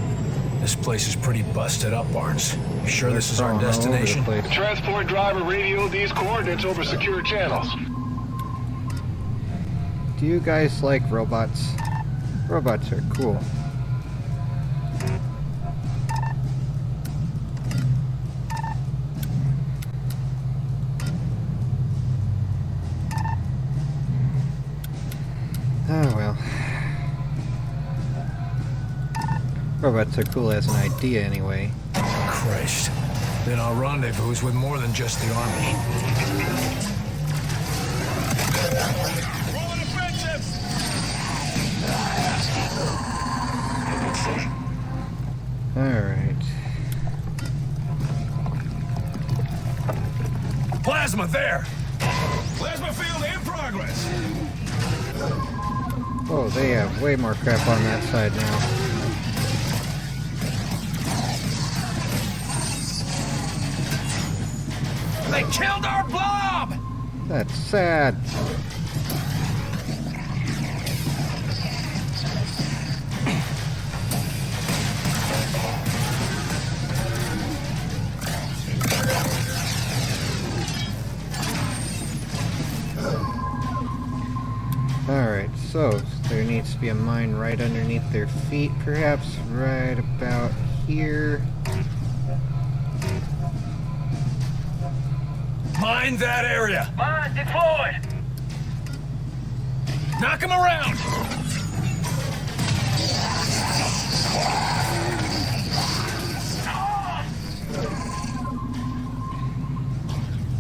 This place is pretty busted up, Barnes. You sure this is our destination? The transport driver radioed these coordinates over secure channels. Do you guys like robots? Robots are cool. robots are cool as an idea anyway. Christ. Then I'll rendezvous with more than just the army. Alright. Plasma there! Plasma field in progress! Oh, they have way more crap on that side now. They killed our blob! That's sad. Alright, so there needs to be a mine right underneath their feet, perhaps right about here. Mine that area! Mine deployed! Knock him around!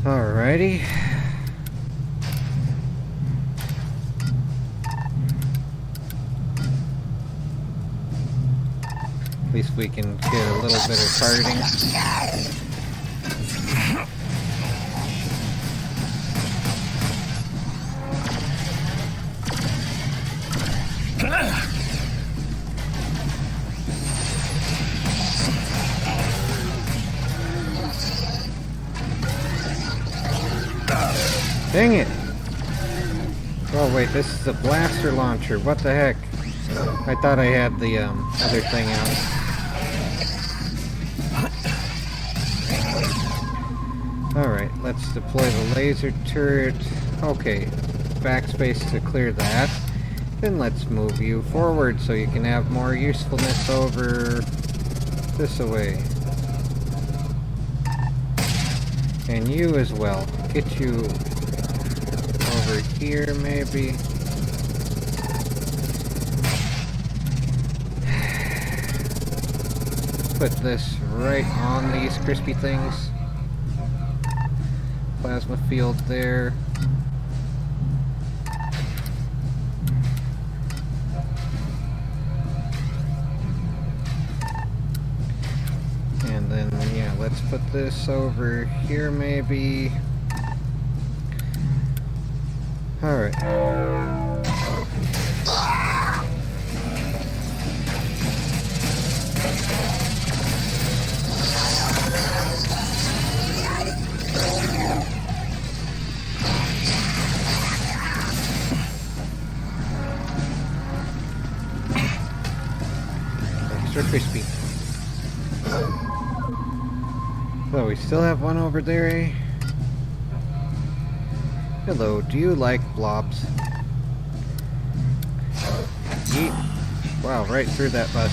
Alrighty. At least we can get a little bit of targeting. Dang it! Oh wait, this is a blaster launcher. What the heck? I thought I had the other thing out. Alright, let's deploy the laser turret. Okay, backspace to clear that. Then let's move you forward so you can have more usefulness over this away. And you as well. Get you over here maybe. Put this right on these crispy things. Plasma field there. And then, yeah, let's put this over here maybe. Alright. Extra crispy. So we still have one over there, eh? Hello, do you like blobs? Yeet. Wow, right through that bus.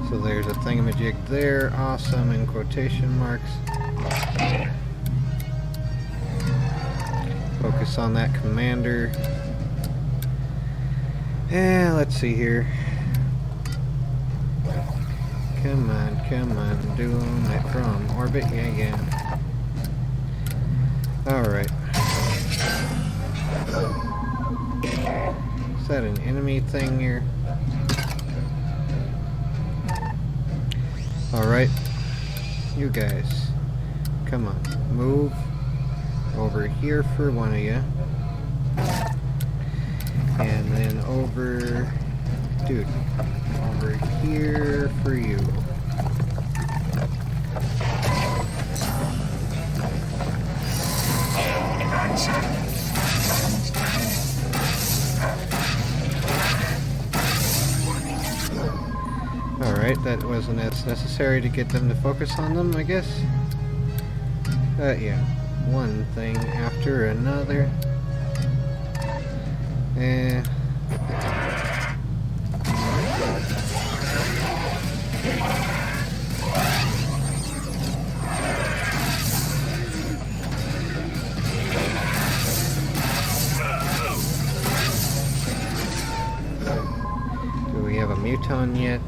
So there's a thingamajig there, awesome, in quotation marks. Focus on that commander. Yeah, let's see here. Come on, doom it from orbit, yeah. Alright. Is that an enemy thing here? Alright. You guys. Come on, move over here for one of you. And then over, dude, over here for you. Alright, that wasn't as necessary to get them to focus on them, I guess. Yeah, one thing after another. muton yet.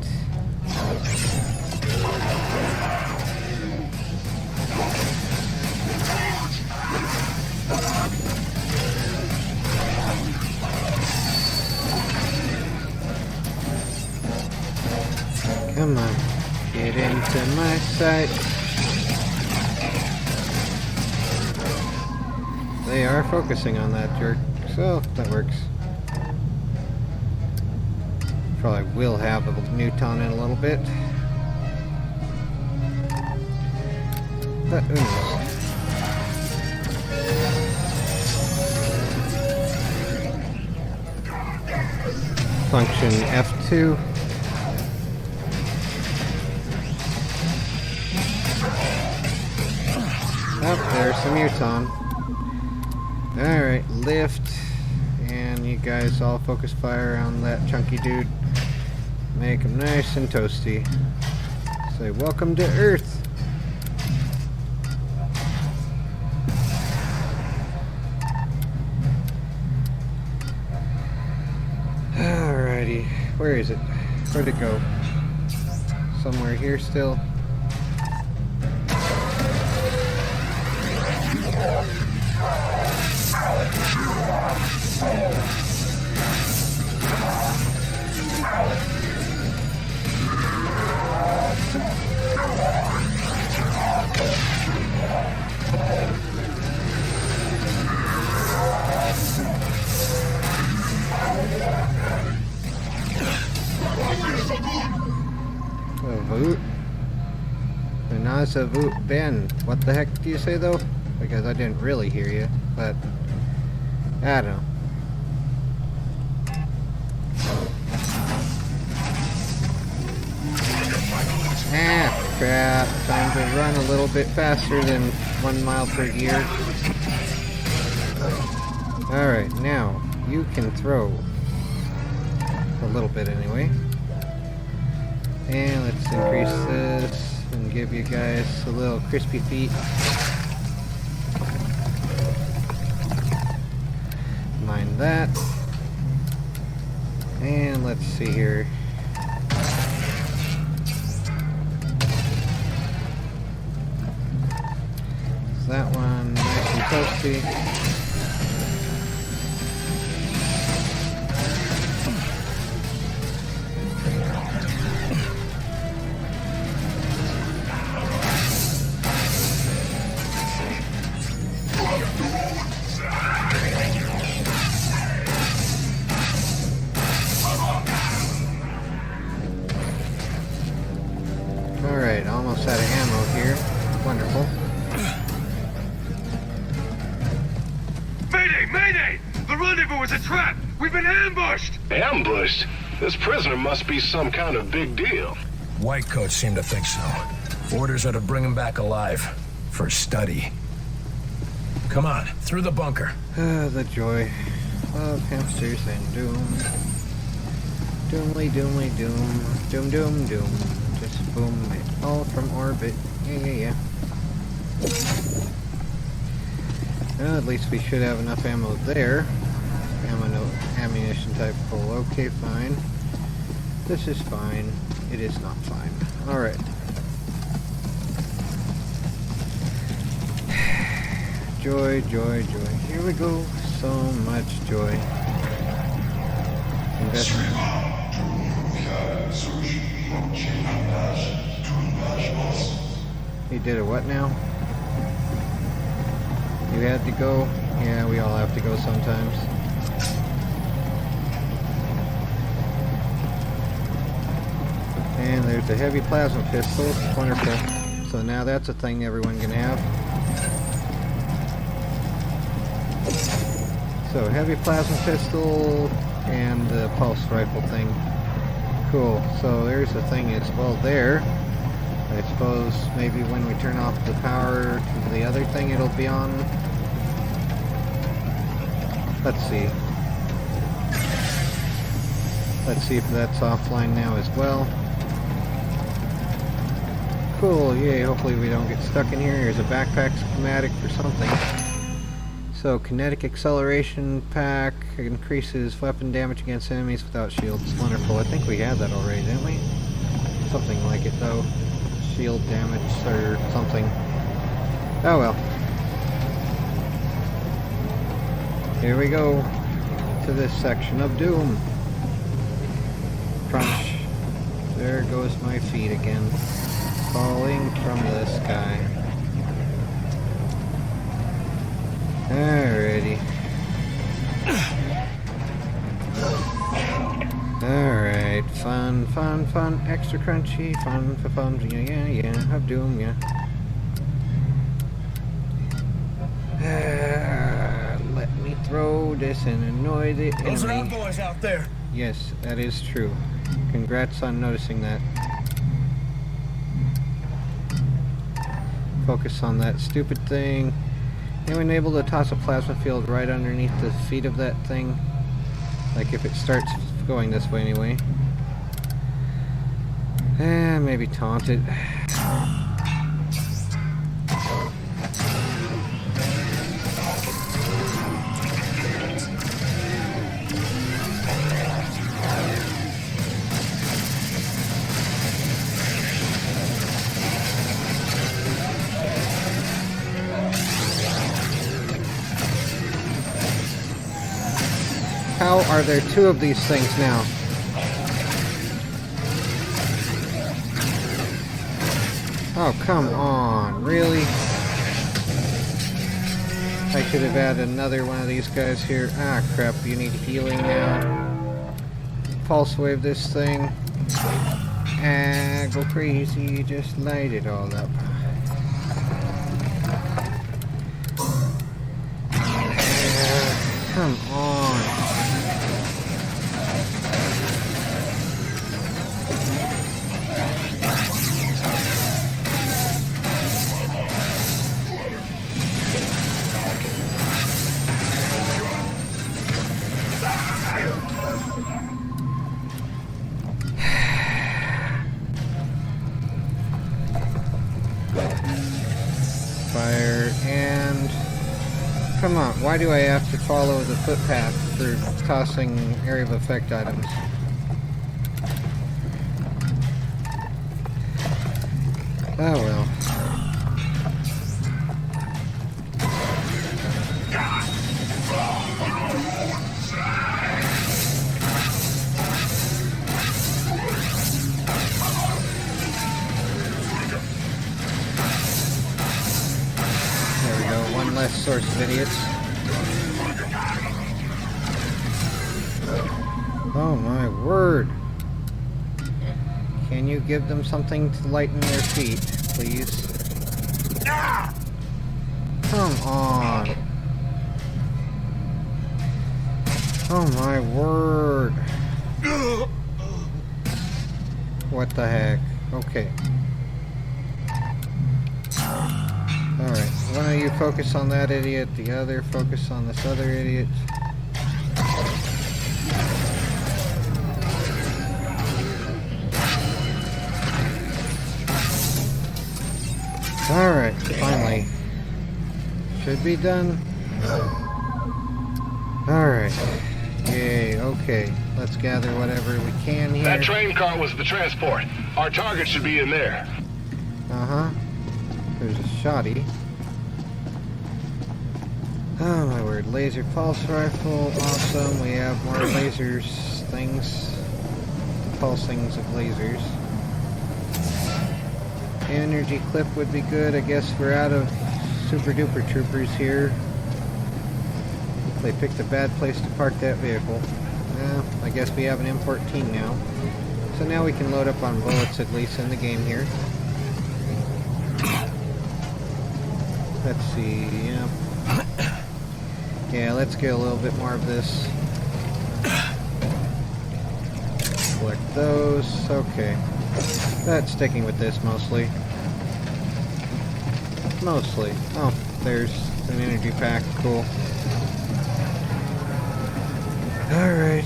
Come on, get into my sight. They are focusing on that jerk, so that works. Probably will have a muton in a little bit. But who knows? Function F2. Oh, there's some muton. Alright, lift. And you guys all focus fire on that chunky dude. Make him nice and toasty. Say, welcome to Earth. Alrighty. Where is it? Where'd it go? Somewhere here still? Ben, what the heck do you say though? Because I didn't really hear you, but I don't know. Ah, crap. Time to run a little bit faster than 1 mile per year. Alright, now you can throw. A little bit anyway. And let's increase this and give you guys a little crispy feet. Mind that. And let's see here. That one nice and toasty. Alright, almost out of ammo here. Wonderful. Mayday! Mayday! The rendezvous is a trap! We've been ambushed! Ambushed? This prisoner must be some kind of big deal. Whitecoats seem to think so. Orders are to bring him back alive. For study. Come on, through the bunker. The joy of hamsters and doom. Doomly doomly doom. Doom doom doom. Just boom it all from orbit. Yeah. Well, at least we should have enough ammo there. Ammunition type full. Okay, fine. This is fine. It is not fine. Alright. Joy, joy, joy. Here we go. So much joy. He did a what now? You had to go? Yeah, we all have to go sometimes. And there's the heavy plasma pistol. Wonderful. So now that's a thing everyone can have. So heavy plasma pistol and the pulse rifle thing. Cool. So there's the thing as well there. I suppose maybe when we turn off the power to the other thing it'll be on. Let's see. Let's see if that's offline now as well. Cool, yay, hopefully we don't get stuck in here. Here's a backpack schematic for something. So, kinetic acceleration pack increases weapon damage against enemies without shields. Wonderful. I think we had that already, didn't we? Something like it, though. Shield damage or something. Oh well. Here we go to this section of Doom. Crunch. There goes my feet again. Falling from the sky. Alrighty. Alright, fun, fun, fun, extra crunchy, fun, fun, yeah, of Doom, yeah. Let me throw this and annoy the enemy. Those are our boys out there. Yes, that is true. Congrats on noticing that. Focus on that stupid thing. Anyone able to toss a plasma field right underneath the feet of that thing? Like if it starts going this way anyway. Maybe taunt it. How are there two of these things now? Oh, come on. Really? I should have added another one of these guys here. Ah, crap. You need healing now. Pulse wave this thing. Ah, go crazy. Just light it all up. Come on. Fire and... Come on, why do I have to follow the footpath for tossing area of effect items? Oh well. One less source of idiots. Oh my word. Can you give them something to lighten their feet, please? Come on. Oh my word. What the heck? Okay. Alright, one of you focus on that idiot, the other focus on this other idiot. Alright, finally. Should be done. Alright. Yay, okay. Let's gather whatever we can here. That train car was the transport. Our target should be in there. Uh-huh. There's a shoddy. Oh my word, laser pulse rifle, awesome. We have more lasers things. Pulsings of lasers. Energy clip would be good. I guess we're out of super duper troopers here. They picked a bad place to park that vehicle. I guess we have an M14 now. So now we can load up on bullets at least in the game here. Let's see, yeah. Yeah, let's get a little bit more of this. Collect those, okay. That's sticking with this mostly. Mostly. Oh, there's an energy pack, cool. Alright,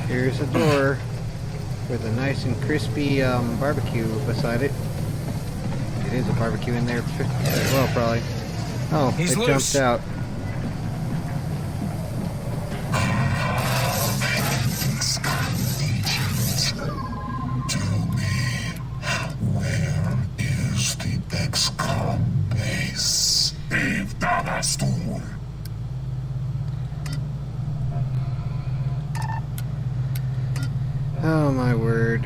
here's a door with a nice and crispy barbecue beside it. It is a barbecue in there as well, probably. Oh, it jumped out. Oh my word.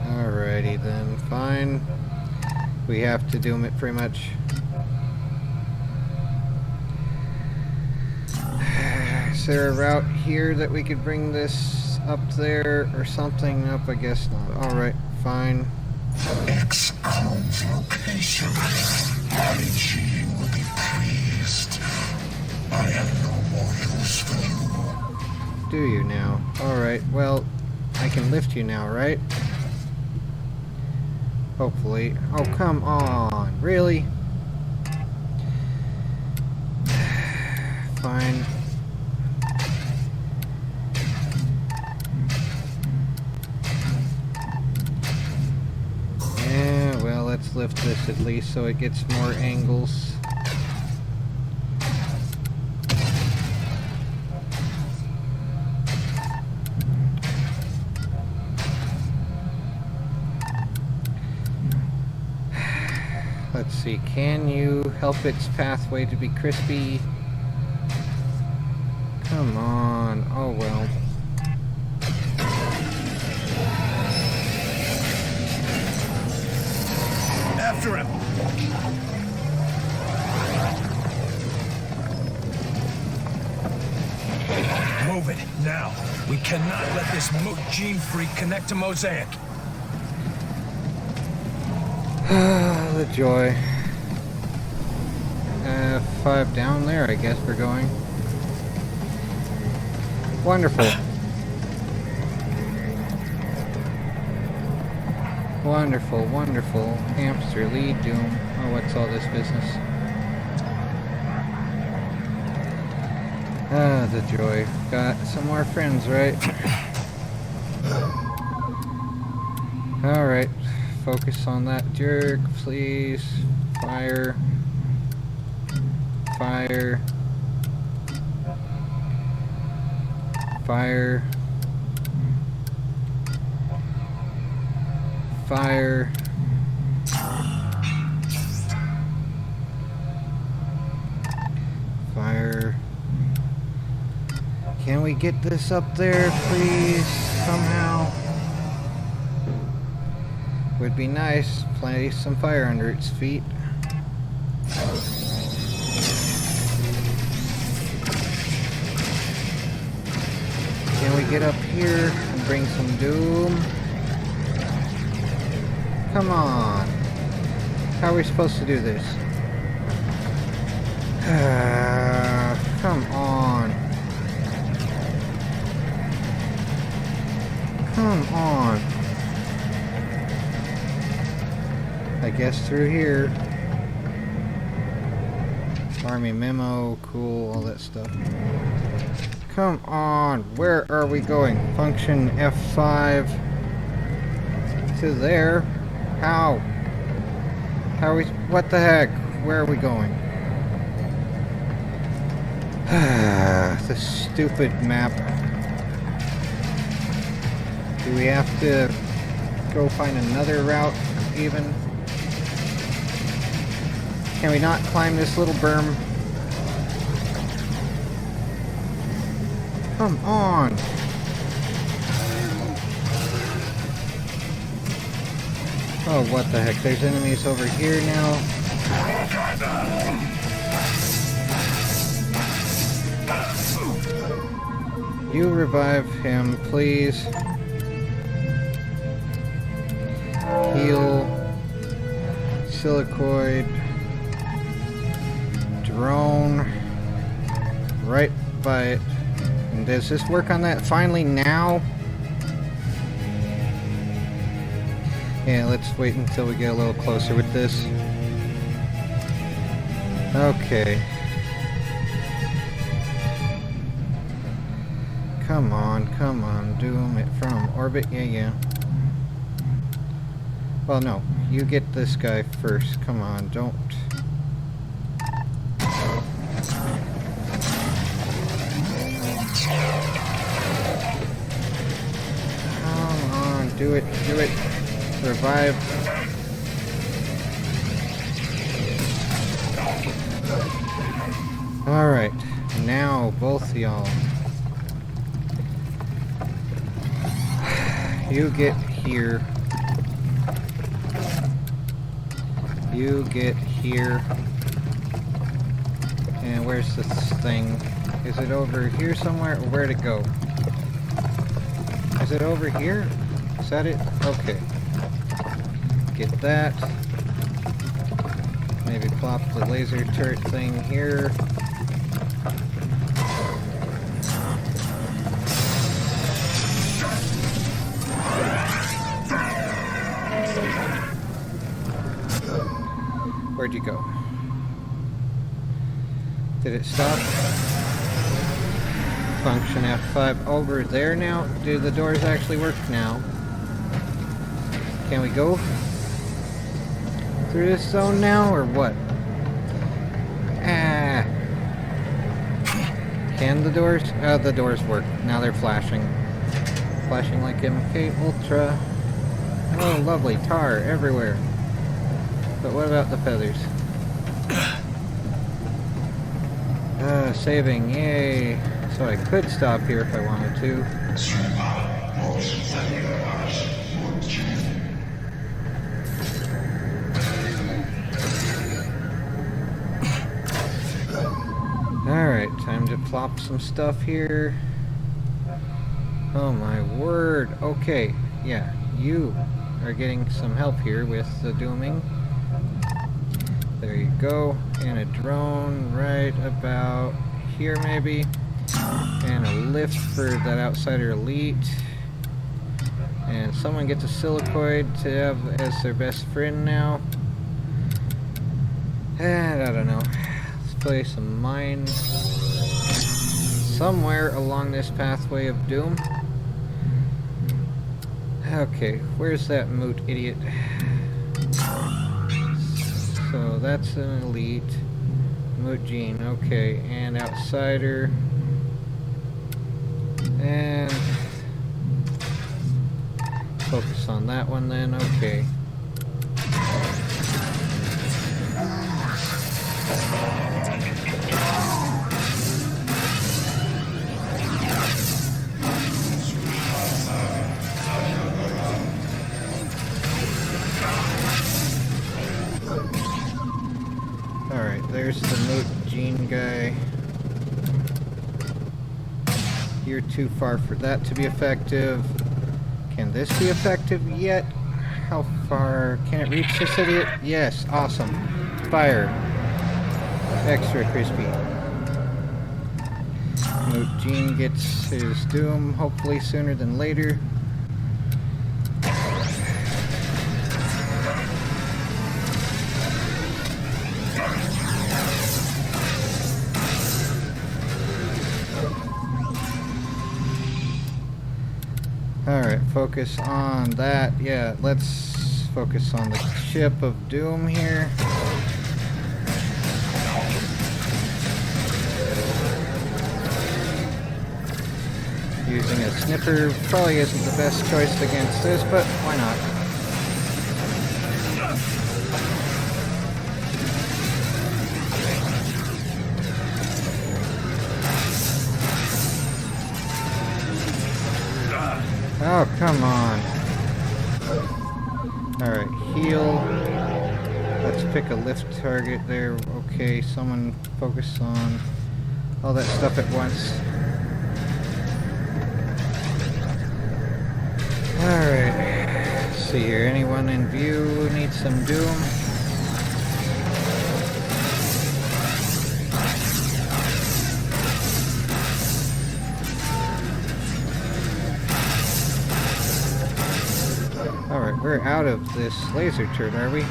Alrighty then, fine. We have to doom it pretty much. Is there a route here that we could bring this up there or something? Nope, I guess not. Alright, fine. XCom's location. Hygiene will be pleased. I am no more use for you. Do you now? Alright, well, I can lift you now, right? Hopefully. Oh, come on. Really? Fine. Yeah, well, let's lift this at least so it gets more angles. Let's see, can you help its pathway to be crispy? Come on, oh well. After him! Move it, now. We cannot let this gene freak connect to Mosaic. The joy. 5 down there, I guess we're going. Wonderful. Wonderful, wonderful. Hamster, lead, doom. Oh, what's all this business? Ah, the joy. Got some more friends, right? Alright. Focus on that jerk, please. Fire. Fire. Fire. Fire. Fire. Can we get this up there, please? Somehow. Would be nice. Place some fire under its feet. Can we get up here and bring some doom? Come on. How are we supposed to do this? Come on. Come on. I guess through here. Army memo, cool, all that stuff. Come on, where are we going? Function F5 to there. How? How are we? What the heck? Where are we going? This stupid map. Do we have to go find another route even? Can we not climb this little berm? Come on! Oh, what the heck? There's enemies over here now. You revive him, please. Heal. Silicoid. Drone. Right by it. And does this work on that finally now? Yeah, let's wait until we get a little closer with this. Okay. Come on, doom it from orbit, yeah. Well, no, you get this guy first, come on, don't. Come on, do it, revive. Alright, now, both of y'all. You get here. You get here. And where's this thing? Is it over here somewhere? Or where'd it go? Is it over here? Is that it? Okay. Get that. Maybe plop the laser turret thing here. Where'd you go? Did it stop? Function F5 over there now? Do the doors actually work now? Can we go through this zone now or what? Ah. Can the doors? Oh, the doors work. Now they're flashing. Flashing like MK Ultra. Oh, lovely. Tar everywhere. But what about the feathers? Saving, yay. So I could stop here if I wanted to. Alright, time to plop some stuff here. Oh my word. Okay, yeah, you are getting some help here with the dooming. There you go. And a drone right about here maybe. And a lift for that outsider elite. And someone gets a silicoid to have as their best friend now. And I don't know. Let's play some mines somewhere along this pathway of doom. Okay, where's that moot idiot? So that's an elite. Moot Gene, okay. And outsider. And focus on that one then, okay. Alright, there's the Moot Gene guy. You're too far for that to be effective. Can this be effective yet? How far? Can it reach this idiot? Yes, awesome. Fire. Extra crispy. Moot Gene gets his doom, hopefully sooner than later. Alright, focus on that. Yeah, let's focus on the ship of doom here. Using a snipper probably isn't the best choice against this, but why not? Oh, come on. Alright, heal. Let's pick a lift target there. Okay, someone focus on all that stuff at once. Alright. Let's see here. Anyone in view needs some doom? Alright, we're out of this laser turret, are we?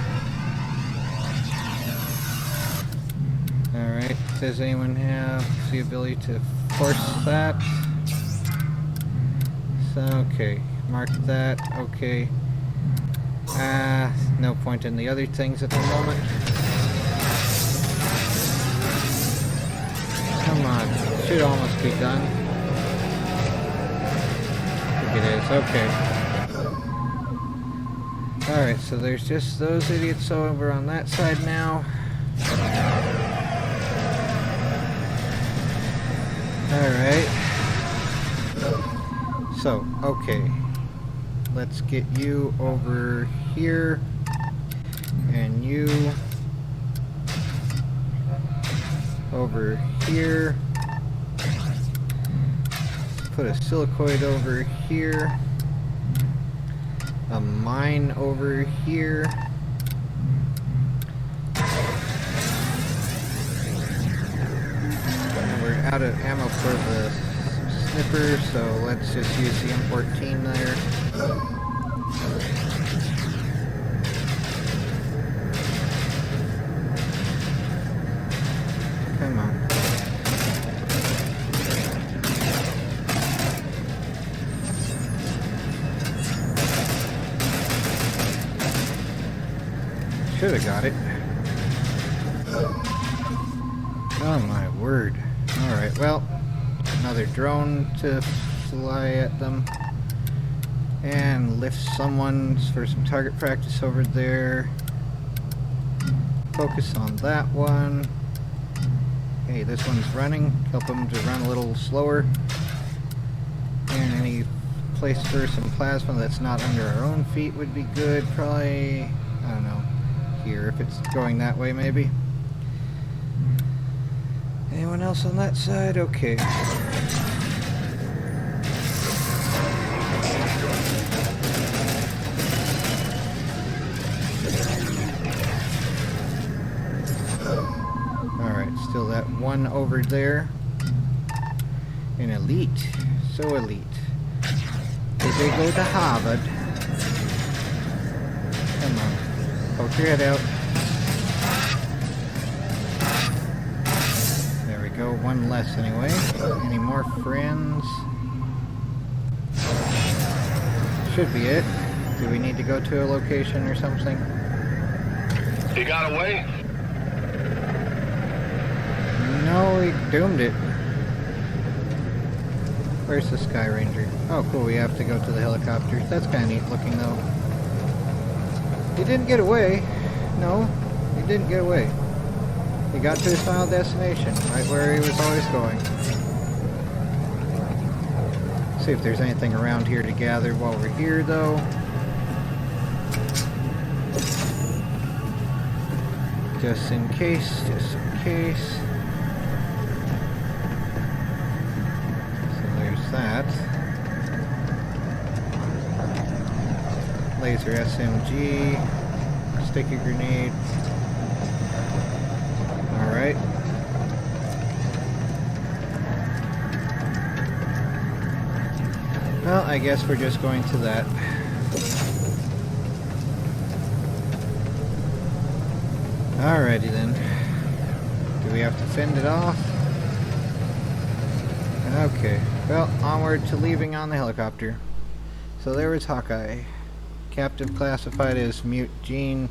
Alright, does anyone have the ability to force that? So, okay, mark that, okay. No point in the other things at the moment. Come on, should almost be done. I think it is, okay. Alright, so there's just those idiots over on that side now. So, okay. Let's get you over here. And you over here. Put a silicoid over here. A mine over here. And we're out of ammo for the snipper, so let's just use the M14 there. Come on. Should have got it. Oh my word. Alright, well, another drone to fly at them. And lift someone for some target practice over there. Focus on that one. Hey, this one's running. Help them to run a little slower. And any place for some plasma that's not under our own feet would be good. Probably, I don't know, here if it's going that way maybe. Anyone else on that side? Okay. Alright, still that one over there. An elite. So elite. Did they go to Harvard? Come on. Poke your head out. There we go. One less anyway. Any more friends? Should be it. Do we need to go to a location or something? He got away? No, we doomed it. Where's the Sky Ranger? Oh, cool. We have to go to the helicopter. That's kind of neat looking, though. He didn't get away. No, he didn't get away. He got to his final destination, right where he was always going. See if there's anything around here to gather while we're here, though. Just in case, just in case. So there's that. Laser SMG. Sticky grenade. Alright. Well, I guess we're just going to that. Alrighty then. Do we have to fend it off? Okay. Well, onward to leaving on the helicopter. So there was Hawkeye. Captive classified as Mute Gene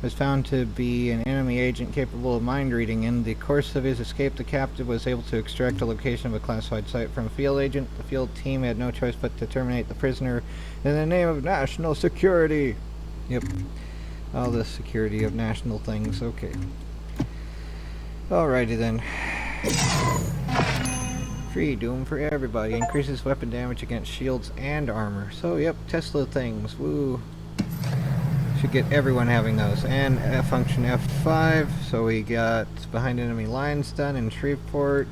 was found to be an enemy agent capable of mind reading. In the course of his escape, the captive was able to extract a location of a classified site from a field agent. The field team had no choice but to terminate the prisoner in the name of national security. Yep. All the security of national things. Okay. Alrighty then. Free Doom for everybody. Increases weapon damage against shields and armor. So, yep, Tesla things. Woo. Should get everyone having those. And function F5. So we got Behind Enemy Lines done in Shreveport.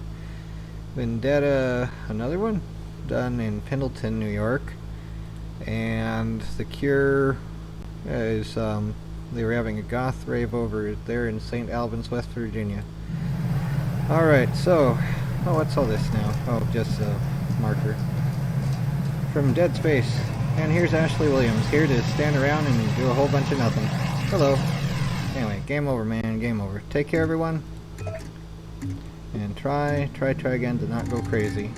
Vendetta, another one? Done in Pendleton, New York. And The Cure is, they were having a goth rave over there in St. Albans, West Virginia. Alright, so... Oh, what's all this now? Oh, just a marker. From Dead Space. And here's Ashley Williams, here to stand around and do a whole bunch of nothing. Hello. Anyway, game over, man. Game over. Take care, everyone. And try again to not go crazy.